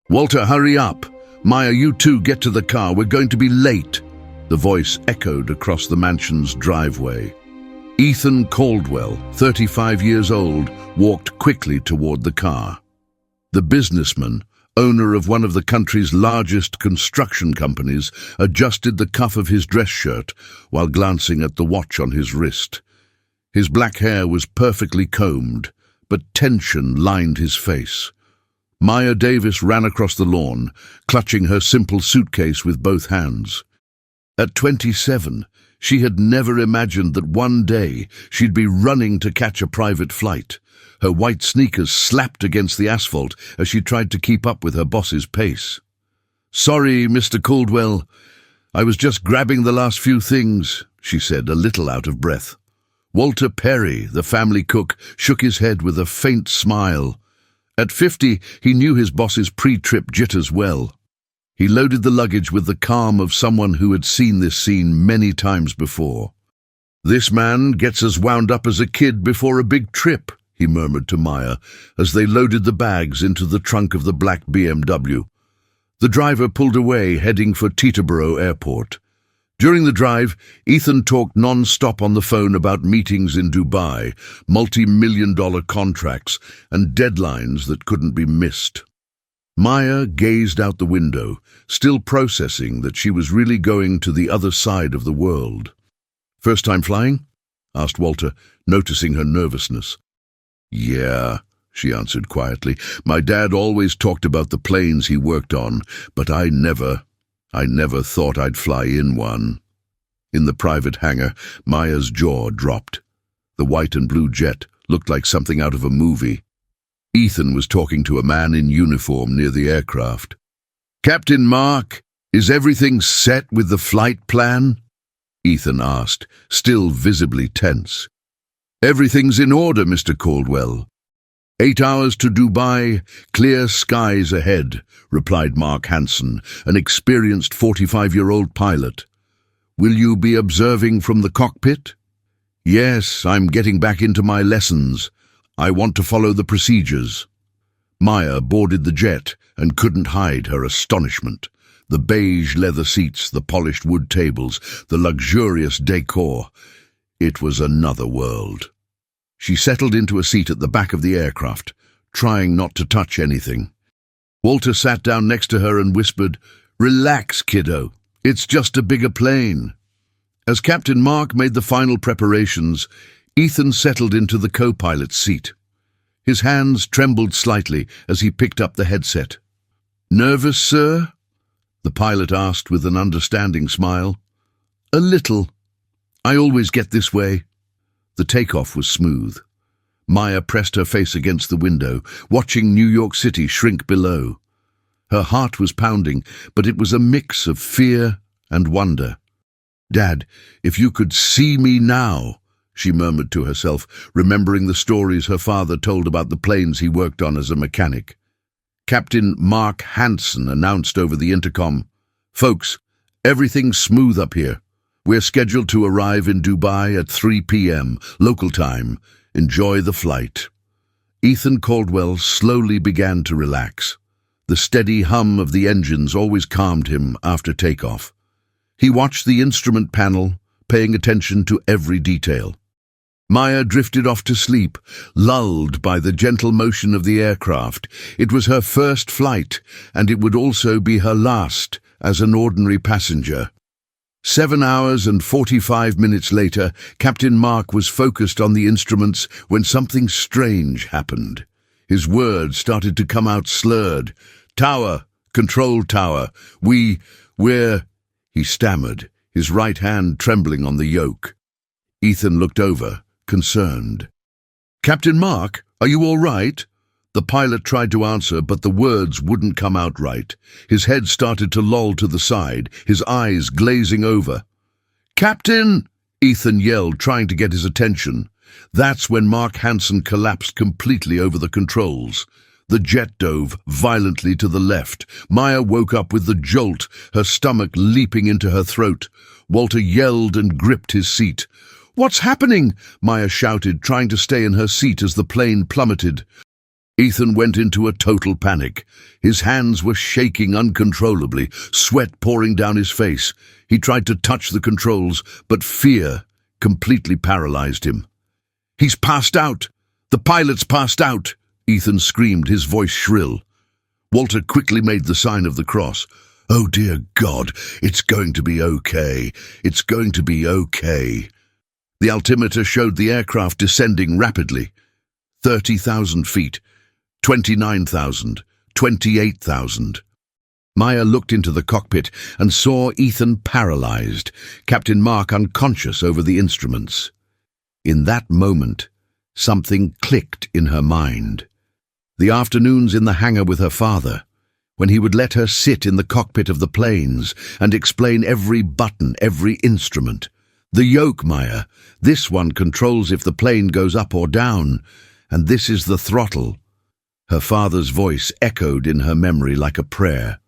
"Walter, hurry up. Maya, you two get to the car. We're going to be late." The voice echoed across the mansion's driveway. Ethan Caldwell, 35 years old, walked quickly toward the car. The businessman, owner of one of the country's largest construction companies, adjusted the cuff of his dress shirt while glancing at the watch on his wrist. His black hair was perfectly combed, but tension lined his face. Maya Davis ran across the lawn, clutching her simple suitcase with both hands. At 27, she had never imagined that one day she'd be running to catch a private flight. Her white sneakers slapped against the asphalt as she tried to keep up with her boss's pace. "Sorry, Mr. Caldwell. I was just grabbing the last few things," she said, a little out of breath. Walter Perry, the family cook, shook his head with a faint smile. At 50, he knew his boss's pre-trip jitters well. He loaded the luggage with the calm of someone who had seen this scene many times before. "This man gets as wound up as a kid before a big trip," he murmured to Maya as they loaded the bags into the trunk of the black BMW. The driver pulled away, heading for Teterboro Airport. During the drive, Ethan talked non-stop on the phone about meetings in Dubai, multi-million-dollar contracts, and deadlines that couldn't be missed. Maya gazed out the window, still processing that she was really going to the other side of the world. "First time flying?" asked Walter, noticing her nervousness. "Yeah," she answered quietly. "My dad always talked about the planes he worked on, but I never thought I'd fly in one." In the private hangar, Maya's jaw dropped. The white and blue jet looked like something out of a movie. Ethan was talking to a man in uniform near the aircraft. "Captain Mark, is everything set with the flight plan?" Ethan asked, still visibly tense. "Everything's in order, Mr. Caldwell. 8 hours to Dubai, clear skies ahead," replied Mark Hansen, an experienced 45-year-old pilot. "Will you be observing from the cockpit?" "Yes, I'm getting back into my lessons. I want to follow the procedures." Maya boarded the jet and couldn't hide her astonishment. The beige leather seats, the polished wood tables, the luxurious decor. It was another world. She settled into a seat at the back of the aircraft, trying not to touch anything. Walter sat down next to her and whispered, "Relax, kiddo. It's just a bigger plane." As Captain Mark made the final preparations, Ethan settled into the co-pilot's seat. His hands trembled slightly as he picked up the headset. "Nervous, sir?" the pilot asked with an understanding smile. "A little. I always get this way." The takeoff was smooth. Maya pressed her face against the window, watching New York City shrink below. Her heart was pounding, but it was a mix of fear and wonder. "Dad, if you could see me now," she murmured to herself, remembering the stories her father told about the planes he worked on as a mechanic. Captain Mark Hansen announced over the intercom, "Folks, everything's smooth up here. We're scheduled to arrive in Dubai at 3 p.m. local time. Enjoy the flight." Ethan Caldwell slowly began to relax. The steady hum of the engines always calmed him after takeoff. He watched the instrument panel, paying attention to every detail. Maya drifted off to sleep, lulled by the gentle motion of the aircraft. It was her first flight, and it would also be her last as an ordinary passenger. 7 hours and 45 minutes later, Captain Mark was focused on the instruments when something strange happened. His words started to come out slurred. "Tower, control tower, we're—" he stammered, his right hand trembling on the yoke. Ethan looked over, concerned. "Captain Mark, are you all right?" The pilot tried to answer, but the words wouldn't come out right. His head started to loll to the side, his eyes glazing over. "Captain!" Ethan yelled, trying to get his attention. That's when Mark Hansen collapsed completely over the controls. The jet dove violently to the left. Maya woke up with the jolt, her stomach leaping into her throat. Walter yelled and gripped his seat. "What's happening?" Maya shouted, trying to stay in her seat as the plane plummeted. Ethan went into a total panic. His hands were shaking uncontrollably, sweat pouring down his face. He tried to touch the controls, but fear completely paralyzed him. "He's passed out! The pilot's passed out!" Ethan screamed, his voice shrill. Walter quickly made the sign of the cross. "Oh dear God, it's going to be okay. It's going to be okay." The altimeter showed the aircraft descending rapidly. 30,000 feet, 29,000, 28,000. Maya looked into the cockpit and saw Ethan paralyzed, Captain Mark unconscious over the instruments. In that moment, something clicked in her mind. The afternoons in the hangar with her father, when he would let her sit in the cockpit of the planes and explain every button, every instrument. "The yoke, Maya. This one controls if the plane goes up or down, and this is the throttle." Her father's voice echoed in her memory like a prayer.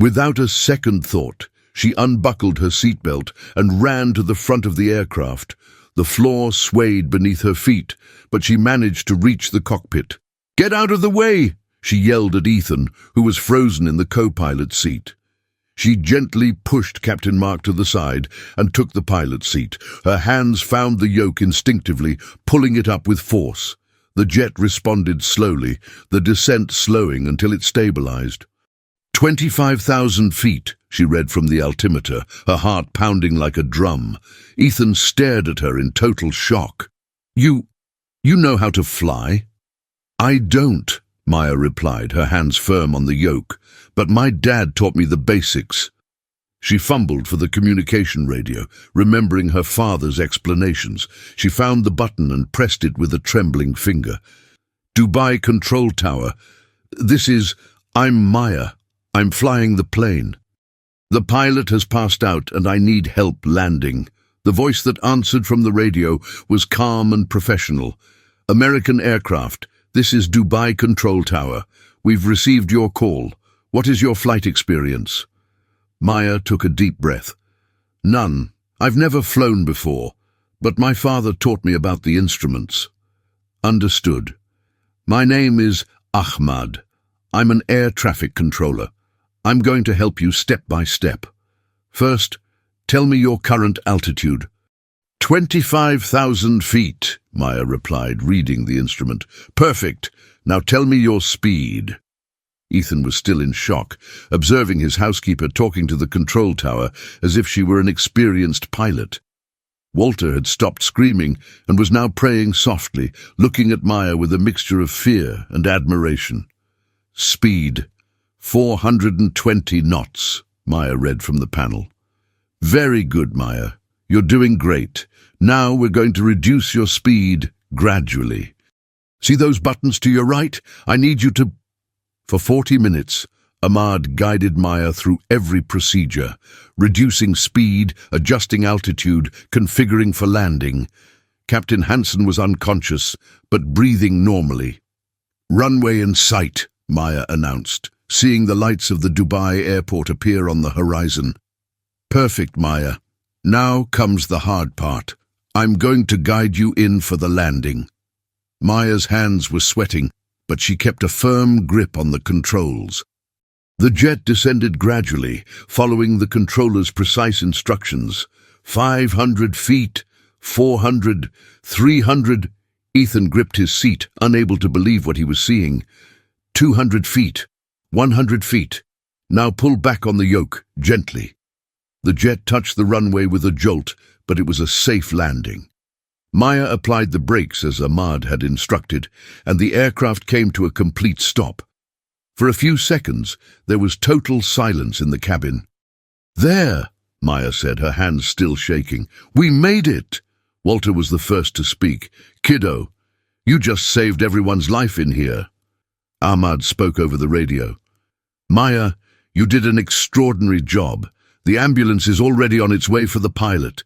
Without a second thought, she unbuckled her seatbelt and ran to the front of the aircraft. The floor swayed beneath her feet, but she managed to reach the cockpit. "Get out of the way!" she yelled at Ethan, who was frozen in the co-pilot's seat. She gently pushed Captain Mark to the side and took the pilot's seat. Her hands found the yoke instinctively, pulling it up with force. The jet responded slowly, the descent slowing until it stabilized. 25,000 feet, she read from the altimeter, her heart pounding like a drum. Ethan stared at her in total shock. You know how to fly?" "I don't," Maya replied, her hands firm on the yoke, "but my dad taught me the basics." She fumbled for the communication radio, remembering her father's explanations. She found the button and pressed it with a trembling finger. "Dubai Control Tower. I'm Maya. I'm flying the plane. The pilot has passed out and I need help landing." The voice that answered from the radio was calm and professional. "American aircraft. This is Dubai Control Tower. We've received your call. What is your flight experience?" Maya took a deep breath. "None. I've never flown before, but my father taught me about the instruments." "Understood. My name is Ahmad. I'm an air traffic controller. I'm going to help you step by step. First, tell me your current altitude." 25,000 feet, Maya replied, reading the instrument. "Perfect. Now tell me your speed." Ethan was still in shock, observing his housekeeper talking to the control tower as if she were an experienced pilot. Walter had stopped screaming and was now praying softly, looking at Maya with a mixture of fear and admiration. "Speed, 420 knots, Maya read from the panel. "Very good, Maya. You're doing great. Now we're going to reduce your speed gradually. See those buttons to your right? I need you to..." For 40 minutes, Ahmad guided Maya through every procedure, reducing speed, adjusting altitude, configuring for landing. Captain Hansen was unconscious, but breathing normally. "Runway in sight," Maya announced, seeing the lights of the Dubai airport appear on the horizon. "Perfect, Maya. Now comes the hard part. I'm going to guide you in for the landing." Maya's hands were sweating, but she kept a firm grip on the controls. The jet descended gradually, following the controller's precise instructions. 500 feet, 400, 300. Ethan gripped his seat, unable to believe what he was seeing. 200 feet, 100 feet. Now pull back on the yoke, gently. The jet touched the runway with a jolt, but it was a safe landing. Maya applied the brakes as Ahmad had instructed, and the aircraft came to a complete stop. For a few seconds, there was total silence in the cabin. "There," Maya said, her hands still shaking. "We made it." Walter was the first to speak. "Kiddo, you just saved everyone's life in here." Ahmad spoke over the radio. "Maya, you did an extraordinary job. The ambulance is already on its way for the pilot."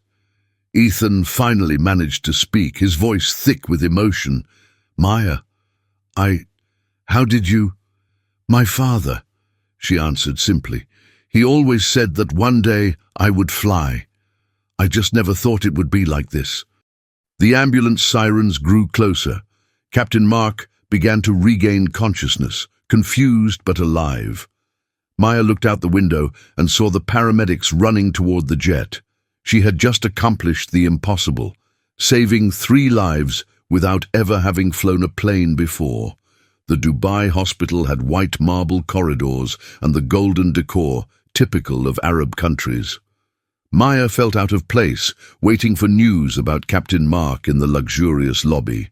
Ethan finally managed to speak, his voice thick with emotion. "Maya, how did you—" "My father," she answered simply. "He always said that one day I would fly. I just never thought it would be like this." The ambulance sirens grew closer. Captain Mark began to regain consciousness, confused but alive. Maya looked out the window and saw the paramedics running toward the jet. She had just accomplished the impossible, saving 3 lives without ever having flown a plane before. The Dubai hospital had white marble corridors and the golden decor typical of Arab countries. Maya felt out of place, waiting for news about Captain Mark in the luxurious lobby.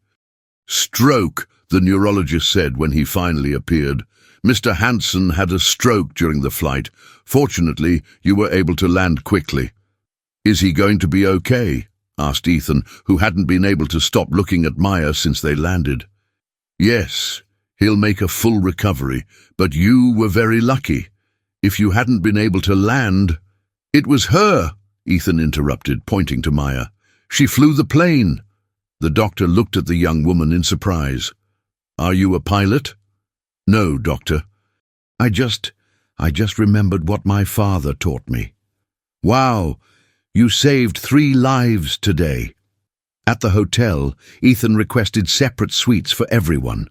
"Stroke," the neurologist said when he finally appeared. "Mr. Hansen had a stroke during the flight. Fortunately, you were able to land quickly." "Is he going to be okay?" asked Ethan, who hadn't been able to stop looking at Maya since they landed. "Yes, he'll make a full recovery, but you were very lucky. If you hadn't been able to land—" "It was her," Ethan interrupted, pointing to Maya. "She flew the plane." The doctor looked at the young woman in surprise. "Are you a pilot?" "No, doctor. I just remembered what my father taught me." "Wow, you saved 3 lives today." At the hotel, Ethan requested separate suites for everyone.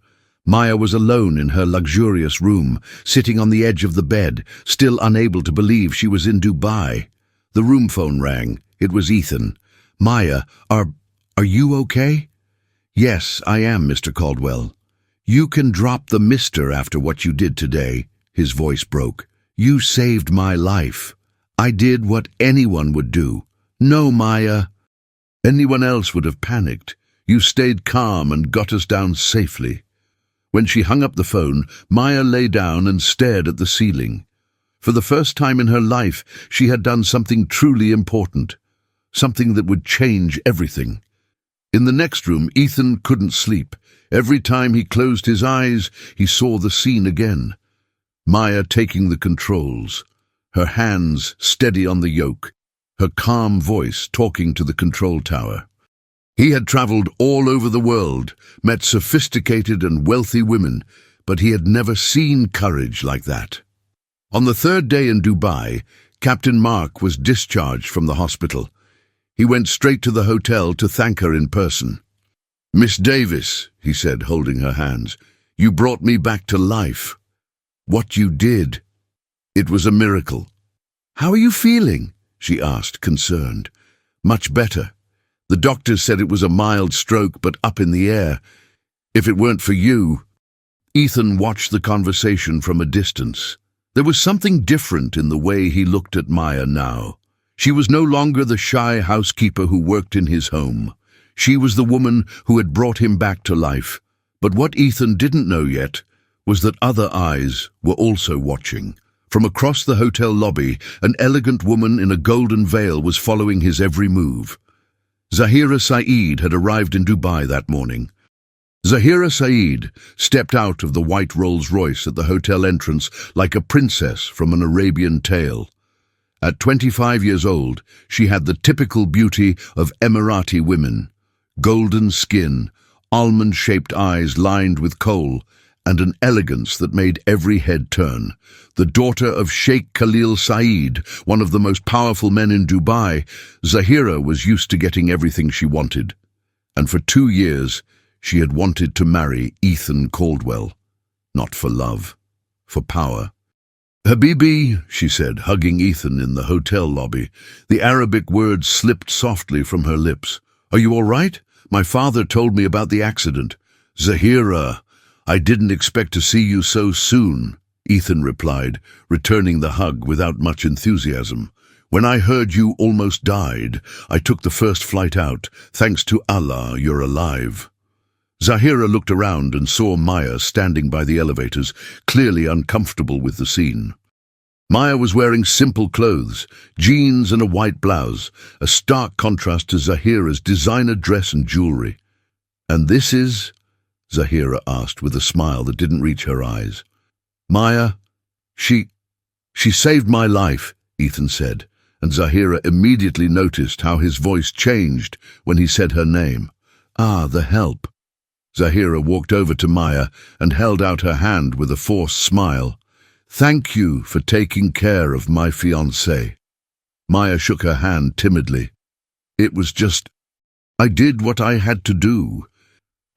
Maya was alone in her luxurious room, sitting on the edge of the bed, still unable to believe she was in Dubai. The room phone rang. It was Ethan. "Maya, are you okay?" "Yes, I am, Mr. Caldwell." "You can drop the mister after what you did today." His voice broke. "You saved my life. I did what anyone would do." "No, Maya." "Anyone else would have panicked. You stayed calm and got us down safely." When she hung up the phone, Maya lay down and stared at the ceiling. For the first time in her life, she had done something truly important, something that would change everything. In the next room, Ethan couldn't sleep. Every time he closed his eyes, he saw the scene again. Maya taking the controls, her hands steady on the yoke, her calm voice talking to the control tower. He had traveled all over the world, met sophisticated and wealthy women, but he had never seen courage like that. On the 3rd day in Dubai, Captain Mark was discharged from the hospital. He went straight to the hotel to thank her in person. "Miss Davis," he said, holding her hands, "you brought me back to life. What you did, it was a miracle." "How are you feeling?" she asked, concerned. "Much better. The doctors said it was a mild stroke, but up in the air. If it weren't for you—" Ethan watched the conversation from a distance. There was something different in the way he looked at Maya now. She was no longer the shy housekeeper who worked in his home. She was the woman who had brought him back to life. But what Ethan didn't know yet was that other eyes were also watching. From across the hotel lobby, an elegant woman in a golden veil was following his every move. Zahira Saeed had arrived in Dubai that morning. Zahira Saeed stepped out of the white Rolls-Royce at the hotel entrance like a princess from an Arabian tale. At 25 years old, she had the typical beauty of Emirati women: golden skin, almond-shaped eyes lined with kohl, and an elegance that made every head turn. The daughter of Sheikh Khalil Saeed, one of the most powerful men in Dubai, Zahira was used to getting everything she wanted. And for 2 years, she had wanted to marry Ethan Caldwell. Not for love, for power. "Habibi," she said, hugging Ethan in the hotel lobby. The Arabic words slipped softly from her lips. "Are you all right? My father told me about the accident." "Zahira, I didn't expect to see you so soon," Ethan replied, returning the hug without much enthusiasm. "When I heard you almost died, I took the first flight out. Thanks to Allah, you're alive." Zahira looked around and saw Maya standing by the elevators, clearly uncomfortable with the scene. Maya was wearing simple clothes, jeans and a white blouse, a stark contrast to Zahira's designer dress and jewelry. "And this is?" Zahira asked with a smile that didn't reach her eyes. "Maya, she saved my life," Ethan said, and Zahira immediately noticed how his voice changed when he said her name. "Ah, the help." Zahira walked over to Maya and held out her hand with a forced smile. "Thank you for taking care of my fiancé." Maya shook her hand timidly. "It was just, I did what I had to do."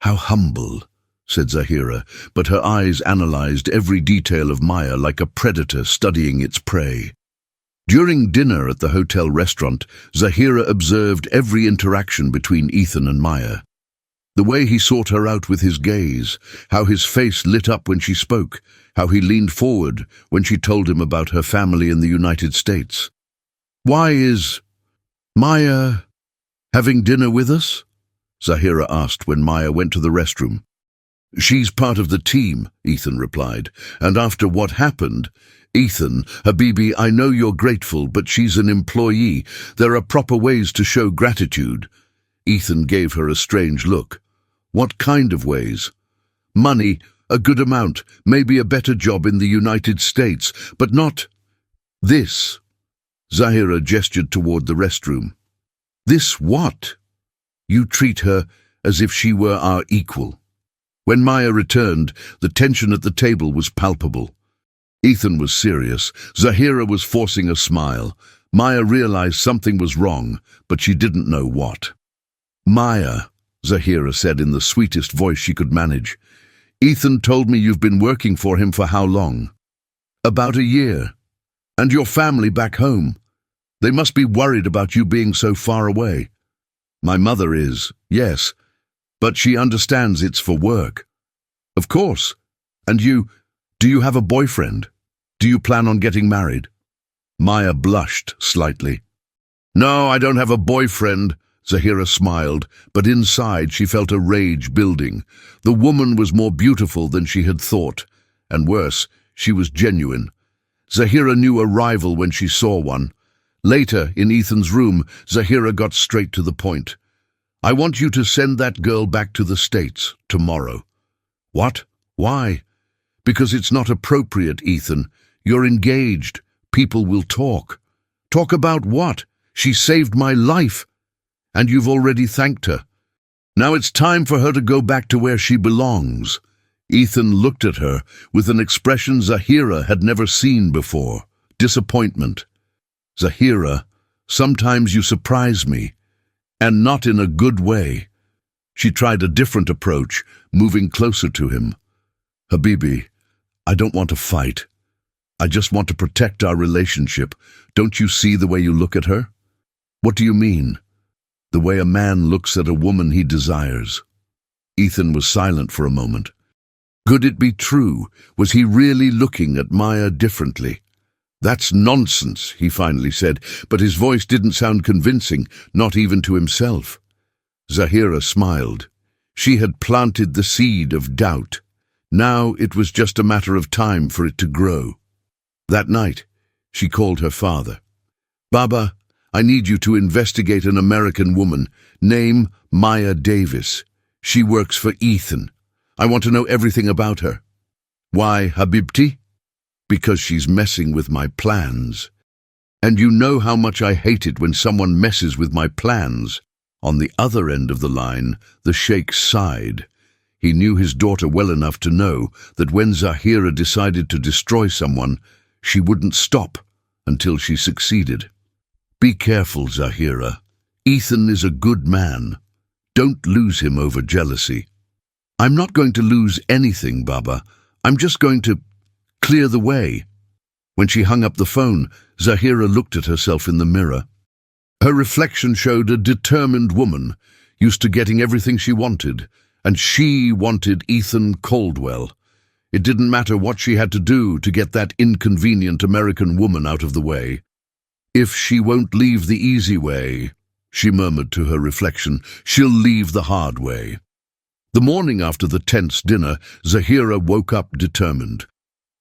"How humble," said Zahira, but her eyes analyzed every detail of Maya like a predator studying its prey. During dinner at the hotel restaurant, Zahira observed every interaction between Ethan and Maya. The way he sought her out with his gaze, how his face lit up when she spoke, how he leaned forward when she told him about her family in the United States. "Why is Maya having dinner with us?" Zahira asked when Maya went to the restroom. "She's part of the team," Ethan replied, "and after what happened, Ethan, Habibi, I know you're grateful, but she's an employee. There are proper ways to show gratitude." Ethan gave her a strange look. "What kind of ways?" "Money, a good amount, maybe a better job in the United States, but not this." Zahira gestured toward the restroom. "This what?" "You treat her as if she were our equal." When Maya returned, the tension at the table was palpable. Ethan was serious. Zahira was forcing a smile. Maya realized something was wrong, but she didn't know what. "Maya," Zahira said in the sweetest voice she could manage, "Ethan told me you've been working for him for how long?" "About a year. And your family back home. They must be worried about you being so far away." "My mother is, yes, but she understands it's for work." "Of course. And do you have a boyfriend? Do you plan on getting married?" Maya blushed slightly. "No, I don't have a boyfriend." Zahira smiled, but inside she felt a rage building. The woman was more beautiful than she had thought, and worse, she was genuine. Zahira knew a rival when she saw one. Later, in Ethan's room, Zahira got straight to the point. "I want you to send that girl back to the States tomorrow." "What? Why?" "Because it's not appropriate, Ethan. You're engaged. People will talk." "Talk about what? She saved my life." "And you've already thanked her. Now it's time for her to go back to where she belongs." Ethan looked at her with an expression Zahira had never seen before. Disappointment. "Zahira, sometimes you surprise me, and not in a good way." She tried a different approach, moving closer to him. "Habibi, I don't want to fight. I just want to protect our relationship. Don't you see the way you look at her?" "What do you mean?" "The way a man looks at a woman he desires." Ethan was silent for a moment. Could it be true? Was he really looking at Maya differently? "That's nonsense," he finally said, but his voice didn't sound convincing, not even to himself. Zahira smiled. She had planted the seed of doubt. Now it was just a matter of time for it to grow. That night, she called her father. "Baba, I need you to investigate an American woman, name Maya Davis. She works for Ethan. I want to know everything about her." "Why, Habibti?" "Because she's messing with my plans. And you know how much I hate it when someone messes with my plans." On the other end of the line, the sheikh sighed. He knew his daughter well enough to know that when Zahira decided to destroy someone, she wouldn't stop until she succeeded. "Be careful, Zahira. Ethan is a good man. Don't lose him over jealousy." "I'm not going to lose anything, Baba. I'm just going to clear the way." When she hung up the phone, Zahira looked at herself in the mirror. Her reflection showed a determined woman, used to getting everything she wanted, and she wanted Ethan Caldwell. It didn't matter what she had to do to get that inconvenient American woman out of the way. "If she won't leave the easy way," she murmured to her reflection, "she'll leave the hard way." The morning after the tense dinner, Zahira woke up determined.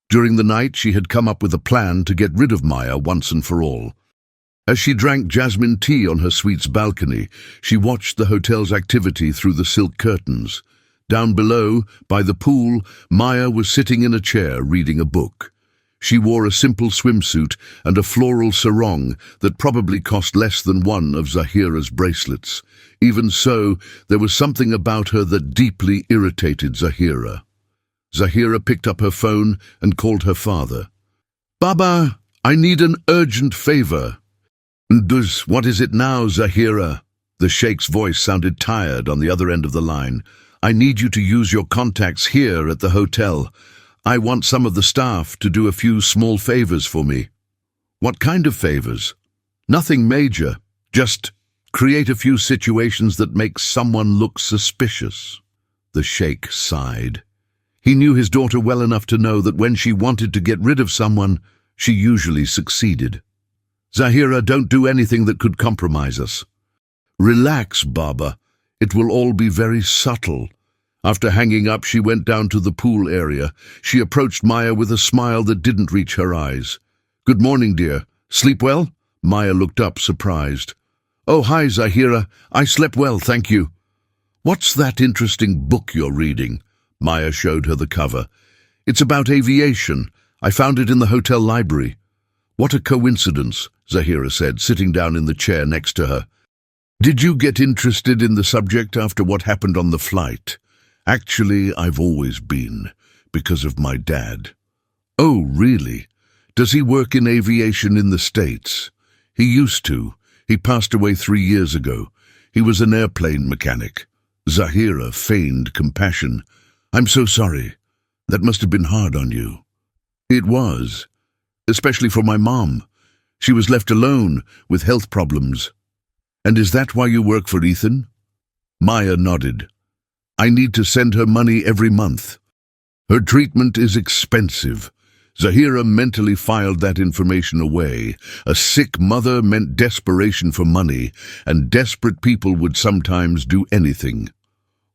During the night, she had come up with a plan to get rid of Maya once and for all. As she drank jasmine tea on her suite's balcony, she watched the hotel's activity through the silk curtains. Down below, by the pool, Maya was sitting in a chair reading a book. She wore a simple swimsuit and a floral sarong that probably cost less than one of Zahira's bracelets. Even so, there was something about her that deeply irritated Zahira. Zahira picked up her phone and called her father. "Baba, I need an urgent favor." What is it now, Zahira?" The sheikh's voice sounded tired on the other end of the line. I need you to use your contacts here at the hotel. I want some of the staff to do a few small favors for me." "What kind of favors?" "Nothing major. Just create a few situations that make someone look suspicious." The sheikh sighed. He knew his daughter well enough to know that when she wanted to get rid of someone, she usually succeeded. "Zahira, don't do anything that could compromise us." "Relax, Baba. It will all be very subtle." After hanging up, she went down to the pool area. She approached Maya with a smile that didn't reach her eyes. "Good morning, dear. Sleep well?" Maya looked up, surprised. "Oh, hi, Zahira. I slept well, thank you." "What's that interesting book you're reading?" Maya showed her the cover. "It's about aviation. I found it in the hotel library." "What a coincidence," Zahira said, sitting down in the chair next to her. "Did you get interested in the subject after what happened on the flight?" "Actually, I've always been, because of my dad." "Oh, really? Does he work in aviation in the States?" "He used to. He passed away 3 years ago. He was an airplane mechanic." Zahira feigned compassion. "I'm so sorry. That must have been hard on you." "It was, especially for my mom. She was left alone with health problems." "And is that why you work for Ethan?" Maya nodded. "I need to send her money every month. Her treatment is expensive." Zahira mentally filed that information away. A sick mother meant desperation for money, and desperate people would sometimes do anything.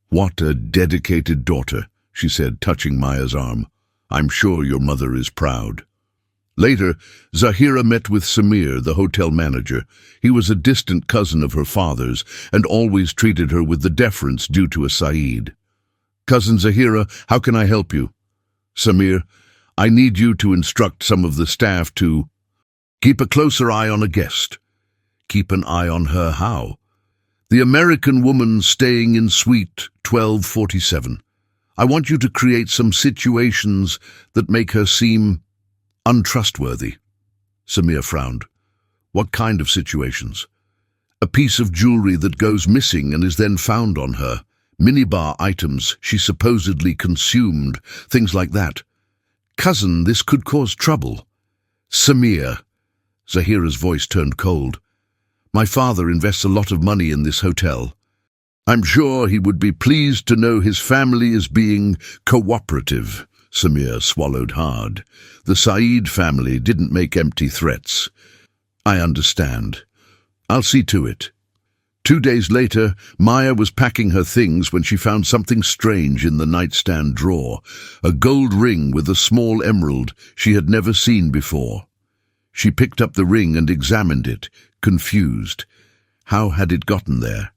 "What a dedicated daughter," she said, touching Maya's arm. "I'm sure your mother is proud." Later, Zahira met with Samir, the hotel manager. He was a distant cousin of her father's and always treated her with the deference due to a Saeed. "Cousin Zahira, how can I help you?" "Samir, I need you to instruct some of the staff to keep a closer eye on a guest." "Keep an eye on her how?" "The American woman staying in suite 1247. I want you to create some situations that make her seem untrustworthy." Samir frowned. "What kind of situations?" "A piece of jewelry that goes missing and is then found on her. Minibar items she supposedly consumed, things like that." "Cousin, this could cause trouble." "Samir." Zahira's voice turned cold. "My father invests a lot of money in this hotel. I'm sure he would be pleased to know his family is being cooperative." Samir swallowed hard. "The Saeed family didn't make empty threats." "I understand. I'll see to it." 2 days later, Maya was packing her things when she found something strange in the nightstand drawer, a gold ring with a small emerald she had never seen before. She picked up the ring and examined it, confused. How had it gotten there?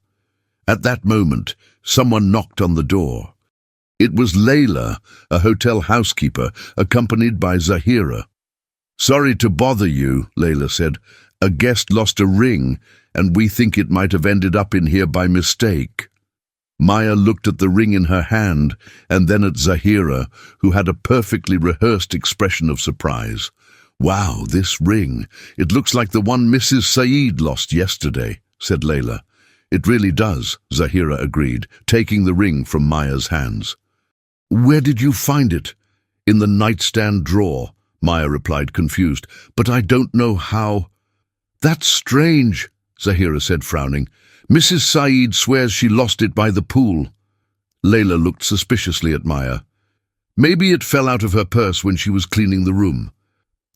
At that moment, someone knocked on the door. It was Layla, a hotel housekeeper, accompanied by Zahira. "Sorry to bother you," Layla said. "A guest lost a ring, and we think it might have ended up in here by mistake." Maya looked at the ring in her hand, and then at Zahira, who had a perfectly rehearsed expression of surprise. "Wow, this ring. It looks like the one Mrs. Saeed lost yesterday," said Layla. "It really does," Zahira agreed, taking the ring from Maya's hands. "Where did you find it?" "In the nightstand drawer," Maya replied, confused. "But I don't know how." "That's strange," Zahira said, frowning. "Mrs. Saeed swears she lost it by the pool." Layla looked suspiciously at Maya. "Maybe it fell out of her purse when she was cleaning the room."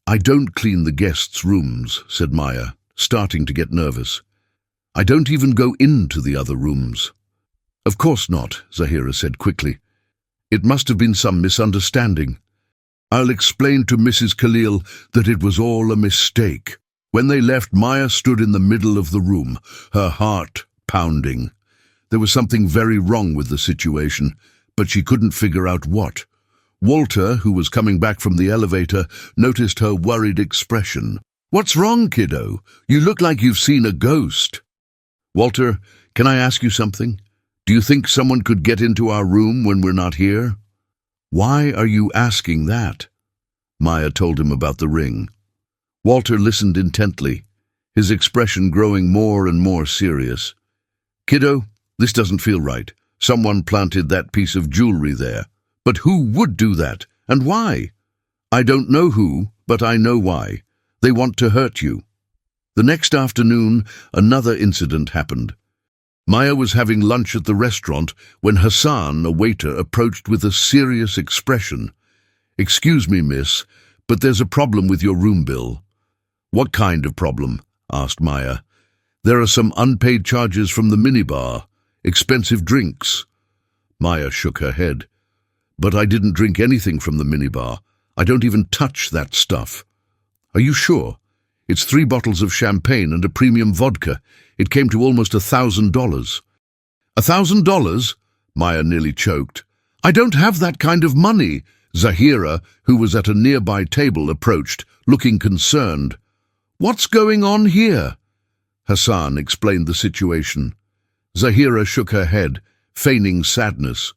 "I don't clean the guests' rooms," said Maya, starting to get nervous. "I don't even go into the other rooms." "Of course not," Zahira said quickly. "It must have been some misunderstanding. I'll explain to Mrs. Khalil that it was all a mistake." When they left, Maya stood in the middle of the room, her heart pounding. There was something very wrong with the situation, but she couldn't figure out what. Walter, who was coming back from the elevator, noticed her worried expression. "What's wrong, kiddo? You look like you've seen a ghost." "Walter, can I ask you something? Do you think someone could get into our room when we're not here?" "Why are you asking that?" Maya told him about the ring. Walter listened intently, his expression growing more and more serious. "Kiddo, this doesn't feel right. Someone planted that piece of jewelry there. But who would do that, and why? I don't know who, but I know why. They want to hurt you. The next afternoon, another incident happened. Maya was having lunch at the restaurant when Hassan, a waiter, approached with a serious expression. "Excuse me, miss, but there's a problem with your room bill." "What kind of problem?" asked Maya. "There are some unpaid charges from the minibar, expensive drinks." Maya shook her head. "But I didn't drink anything from the minibar. I don't even touch that stuff." "Are you sure? It's 3 bottles of champagne and a premium vodka. It came to almost $1,000. $1,000? Maya nearly choked. "I don't have that kind of money." Zahira, who was at a nearby table, approached, looking concerned. "What's going on here?" Hassan explained the situation. Zahira shook her head, feigning sadness.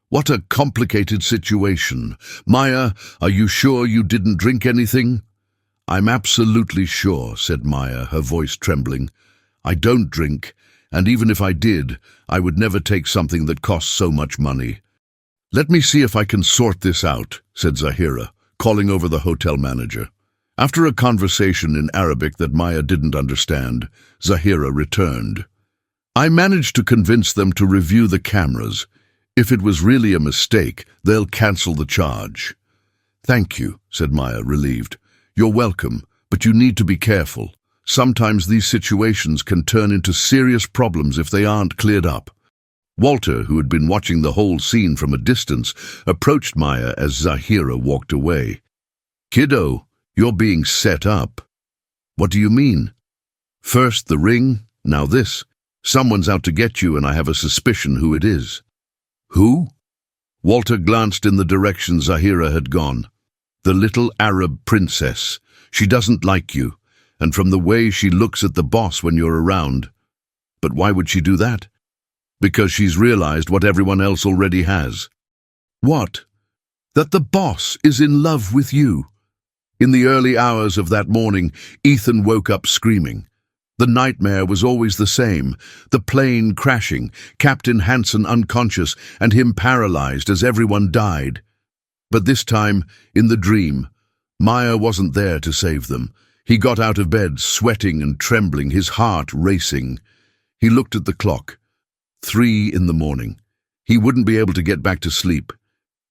"What a complicated situation. Maya, are you sure you didn't drink anything?" "I'm absolutely sure," said Maya, her voice trembling. "I don't drink, and even if I did, I would never take something that costs so much money." "Let me see if I can sort this out," said Zahira, calling over the hotel manager. After a conversation in Arabic that Maya didn't understand, Zahira returned. "I managed to convince them to review the cameras. If it was really a mistake, they'll cancel the charge." "Thank you," said Maya, relieved. "You're welcome, but you need to be careful. Sometimes these situations can turn into serious problems if they aren't cleared up." Walter, who had been watching the whole scene from a distance, approached Maya as Zahira walked away. "Kiddo, you're being set up." "What do you mean?" "First the ring, now this. Someone's out to get you, and I have a suspicion who it is." "Who?" Walter glanced in the direction Zahira had gone. "The little Arab princess. She doesn't like you, and from the way she looks at the boss when you're around." "But why would she do that?" "Because she's realized what everyone else already has." "What?" "That the boss is in love with you." In the early hours of that morning, Ethan woke up screaming. The nightmare was always the same, the plane crashing, Captain Hansen unconscious, and him paralyzed as everyone died. But this time, in the dream, Maya wasn't there to save them. He got out of bed, sweating and trembling, his heart racing. He looked at the clock. 3 in the morning. He wouldn't be able to get back to sleep.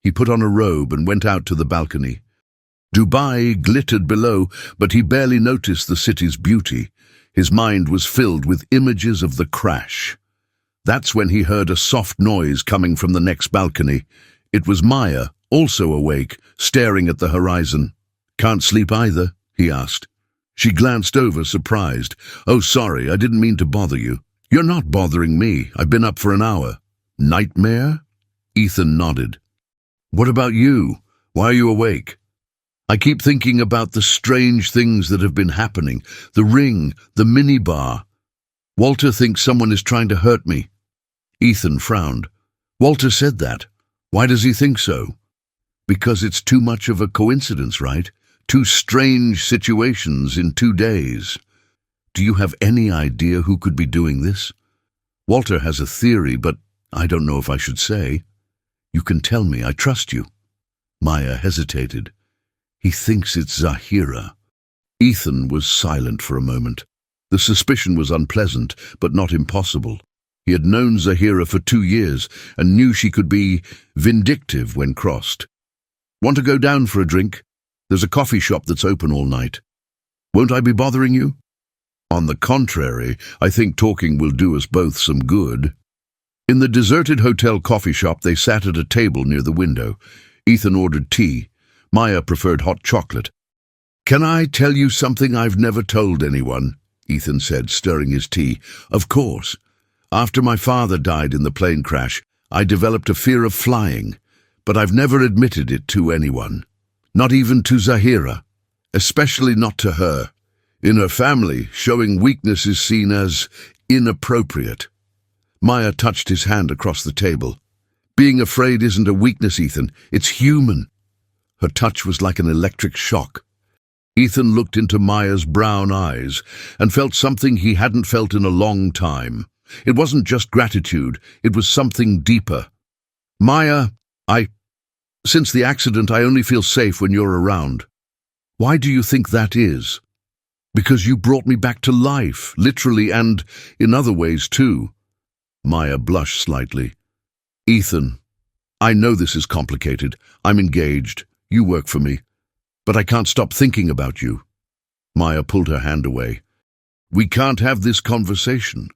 He put on a robe and went out to the balcony. Dubai glittered below, but he barely noticed the city's beauty. His mind was filled with images of the crash. That's when he heard a soft noise coming from the next balcony. It was Maya, also awake, staring at the horizon. "Can't sleep either?" he asked. She glanced over, surprised. "Oh, sorry, I didn't mean to bother you." "You're not bothering me. I've been up for an hour." "Nightmare?" Ethan nodded. "What about you? Why are you awake?" "I keep thinking about the strange things that have been happening. The ring, the minibar. Walter thinks someone is trying to hurt me." Ethan frowned. "Walter said that. Why does he think so?" "Because it's too much of a coincidence, right? 2 strange situations in 2 days. Do you have any idea who could be doing this?" "Walter has a theory, but I don't know if I should say." "You can tell me. I trust you." Maya hesitated. "He thinks it's Zahira." Ethan was silent for a moment. The suspicion was unpleasant, but not impossible. He had known Zahira for 2 years and knew she could be vindictive when crossed. "Want to go down for a drink? There's a coffee shop that's open all night. Won't I be bothering you?" "On the contrary, I think talking will do us both some good." In the deserted hotel coffee shop, they sat at a table near the window. Ethan ordered tea. Maya preferred hot chocolate. "Can I tell you something I've never told anyone?" Ethan said, stirring his tea. "Of course. After my father died in the plane crash, I developed a fear of flying, but I've never admitted it to anyone. Not even to Zahira. Especially not to her. In her family, showing weakness is seen as inappropriate." Maya touched his hand across the table. "Being afraid isn't a weakness, Ethan. It's human." Her touch was like an electric shock. Ethan looked into Maya's brown eyes and felt something he hadn't felt in a long time. It wasn't just gratitude, it was something deeper. Maya, since the accident, I only feel safe when you're around. Why do you think that is? Because you brought me back to life, literally and in other ways too. Maya blushed slightly. Ethan, I know this is complicated. I'm engaged. You work for me. But I can't stop thinking about you. Maya pulled her hand away. We can't have this conversation.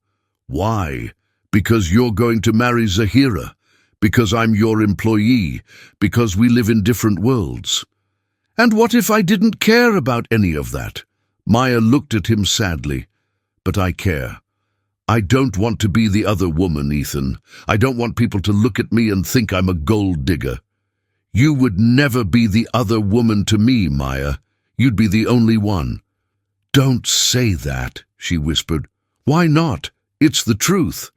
Why? Because you're going to marry Zahira. Because I'm your employee. Because we live in different worlds. And what if I didn't care about any of that? Maya looked at him sadly. But I care. I don't want to be the other woman, Ethan. I don't want people to look at me and think I'm a gold digger. You would never be the other woman to me, Maya. You'd be the only one. Don't say that, she whispered. Why not? It's the truth.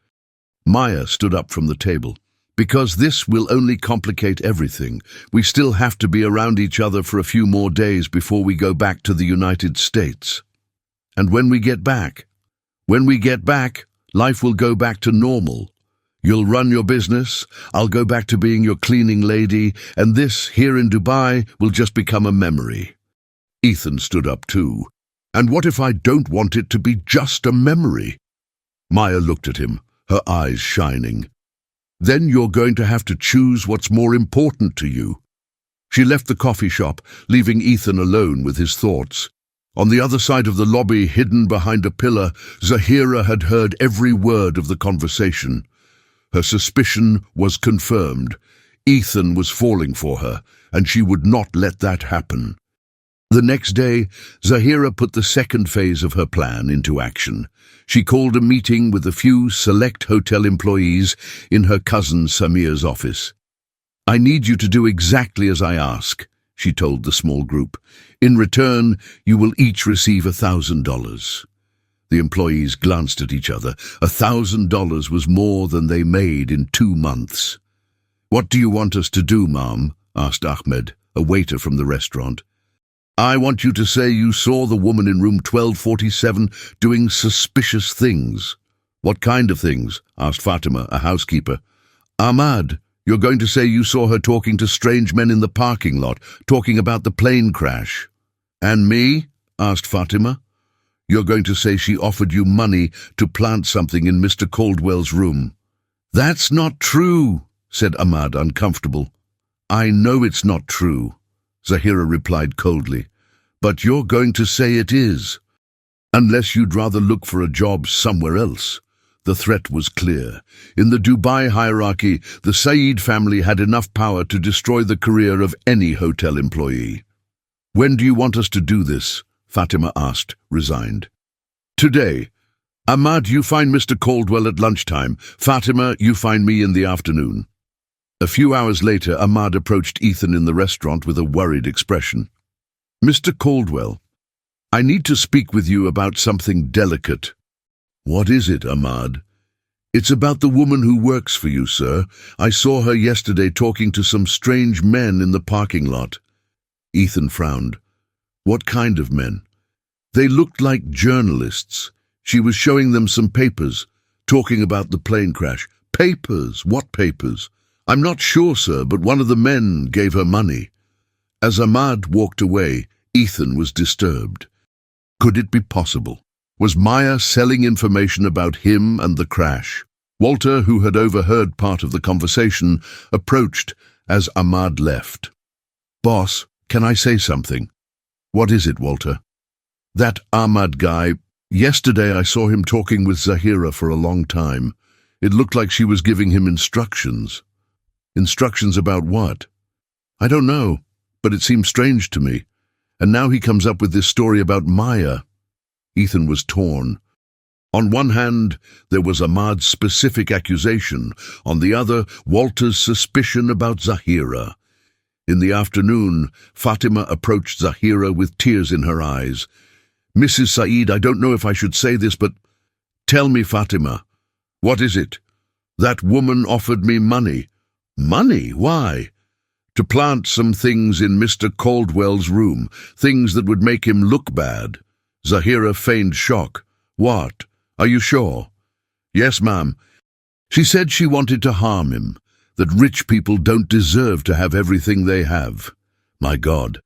Maya stood up from the table. Because this will only complicate everything. We still have to be around each other for a few more days before we go back to the United States. And when we get back, life will go back to normal. You'll run your business, I'll go back to being your cleaning lady, and this, here in Dubai, will just become a memory. Ethan stood up too. And what if I don't want it to be just a memory? Maya looked at him, her eyes shining. Then you're going to have to choose what's more important to you. She left the coffee shop, leaving Ethan alone with his thoughts. On the other side of the lobby, hidden behind a pillar, Zahira had heard every word of the conversation. Her suspicion was confirmed. Ethan was falling for her, and she would not let that happen. The next day, Zahira put the second phase of her plan into action. She called a meeting with a few select hotel employees in her cousin Samir's office. I need you to do exactly as I ask, she told the small group. In return, you will each receive $1,000. The employees glanced at each other. $1,000 was more than they made in 2 months. What do you want us to do, ma'am? Asked Ahmed, a waiter from the restaurant. I want you to say you saw the woman in room 1247 doing suspicious things. What kind of things? Asked Fatima, a housekeeper. Ahmad, you're going to say you saw her talking to strange men in the parking lot, talking about the plane crash. And me? Asked Fatima. You're going to say she offered you money to plant something in Mr. Caldwell's room. That's not true, said Ahmad, uncomfortable. I know it's not true, Zahira replied coldly, but you're going to say it is. Unless you'd rather look for a job somewhere else. The threat was clear. In the Dubai hierarchy, the Saeed family had enough power to destroy the career of any hotel employee. When do you want us to do this? Fatima asked, resigned. Today. Ahmad, you find Mr. Caldwell at lunchtime. Fatima, you find me in the afternoon. A few hours later, Ahmad approached Ethan in the restaurant with a worried expression. Mr. Caldwell, I need to speak with you about something delicate. What is it, Ahmad? It's about the woman who works for you, sir. I saw her yesterday talking to some strange men in the parking lot. Ethan frowned. What kind of men? They looked like journalists. She was showing them some papers, talking about the plane crash. Papers? What papers? I'm not sure, sir, but one of the men gave her money. As Ahmad walked away, Ethan was disturbed. Could it be possible? Was Maya selling information about him and the crash? Walter, who had overheard part of the conversation, approached as Ahmad left. Boss, can I say something? What is it, Walter? That Ahmad guy, yesterday I saw him talking with Zahira for a long time. It looked like she was giving him instructions. Instructions about what? I don't know, but it seemed strange to me. And now he comes up with this story about Maya. Ethan was torn. On one hand, there was Ahmad's specific accusation. On the other, Walter's suspicion about Zahira. In the afternoon, Fatima approached Zahira with tears in her eyes. Mrs. Saeed, I don't know if I should say this, but tell me, Fatima, what is it? That woman offered me money. Money? Why? To plant some things in Mr. Caldwell's room, things that would make him look bad. Zahira feigned shock. What? Are you sure? Yes, ma'am. She said she wanted to harm him, that rich people don't deserve to have everything they have. My God.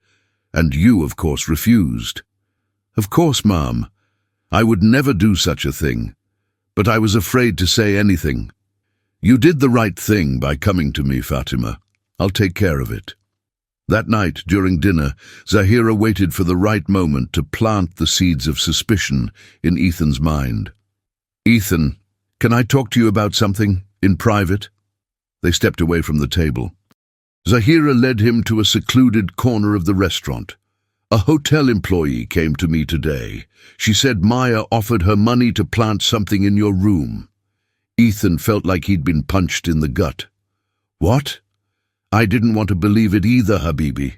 And you, of course, refused. Of course, ma'am. I would never do such a thing. But I was afraid to say anything. You did the right thing by coming to me, Fatima. I'll take care of it. That night, during dinner, Zahira waited for the right moment to plant the seeds of suspicion in Ethan's mind. Ethan, can I talk to you about something, in private? They stepped away from the table. Zahira led him to a secluded corner of the restaurant. A hotel employee came to me today. She said Maya offered her money to plant something in your room. Ethan felt like he'd been punched in the gut. What? I didn't want to believe it either, Habibi.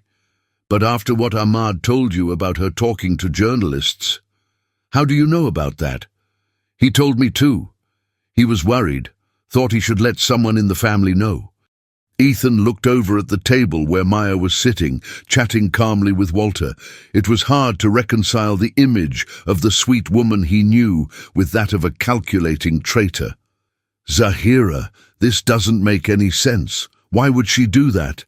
But after what Ahmad told you about her talking to journalists, how do you know about that? He told me too. He was worried, thought he should let someone in the family know. Ethan looked over at the table where Maya was sitting, chatting calmly with Walter. It was hard to reconcile the image of the sweet woman he knew with that of a calculating traitor. Zahira, this doesn't make any sense. Why would she do that?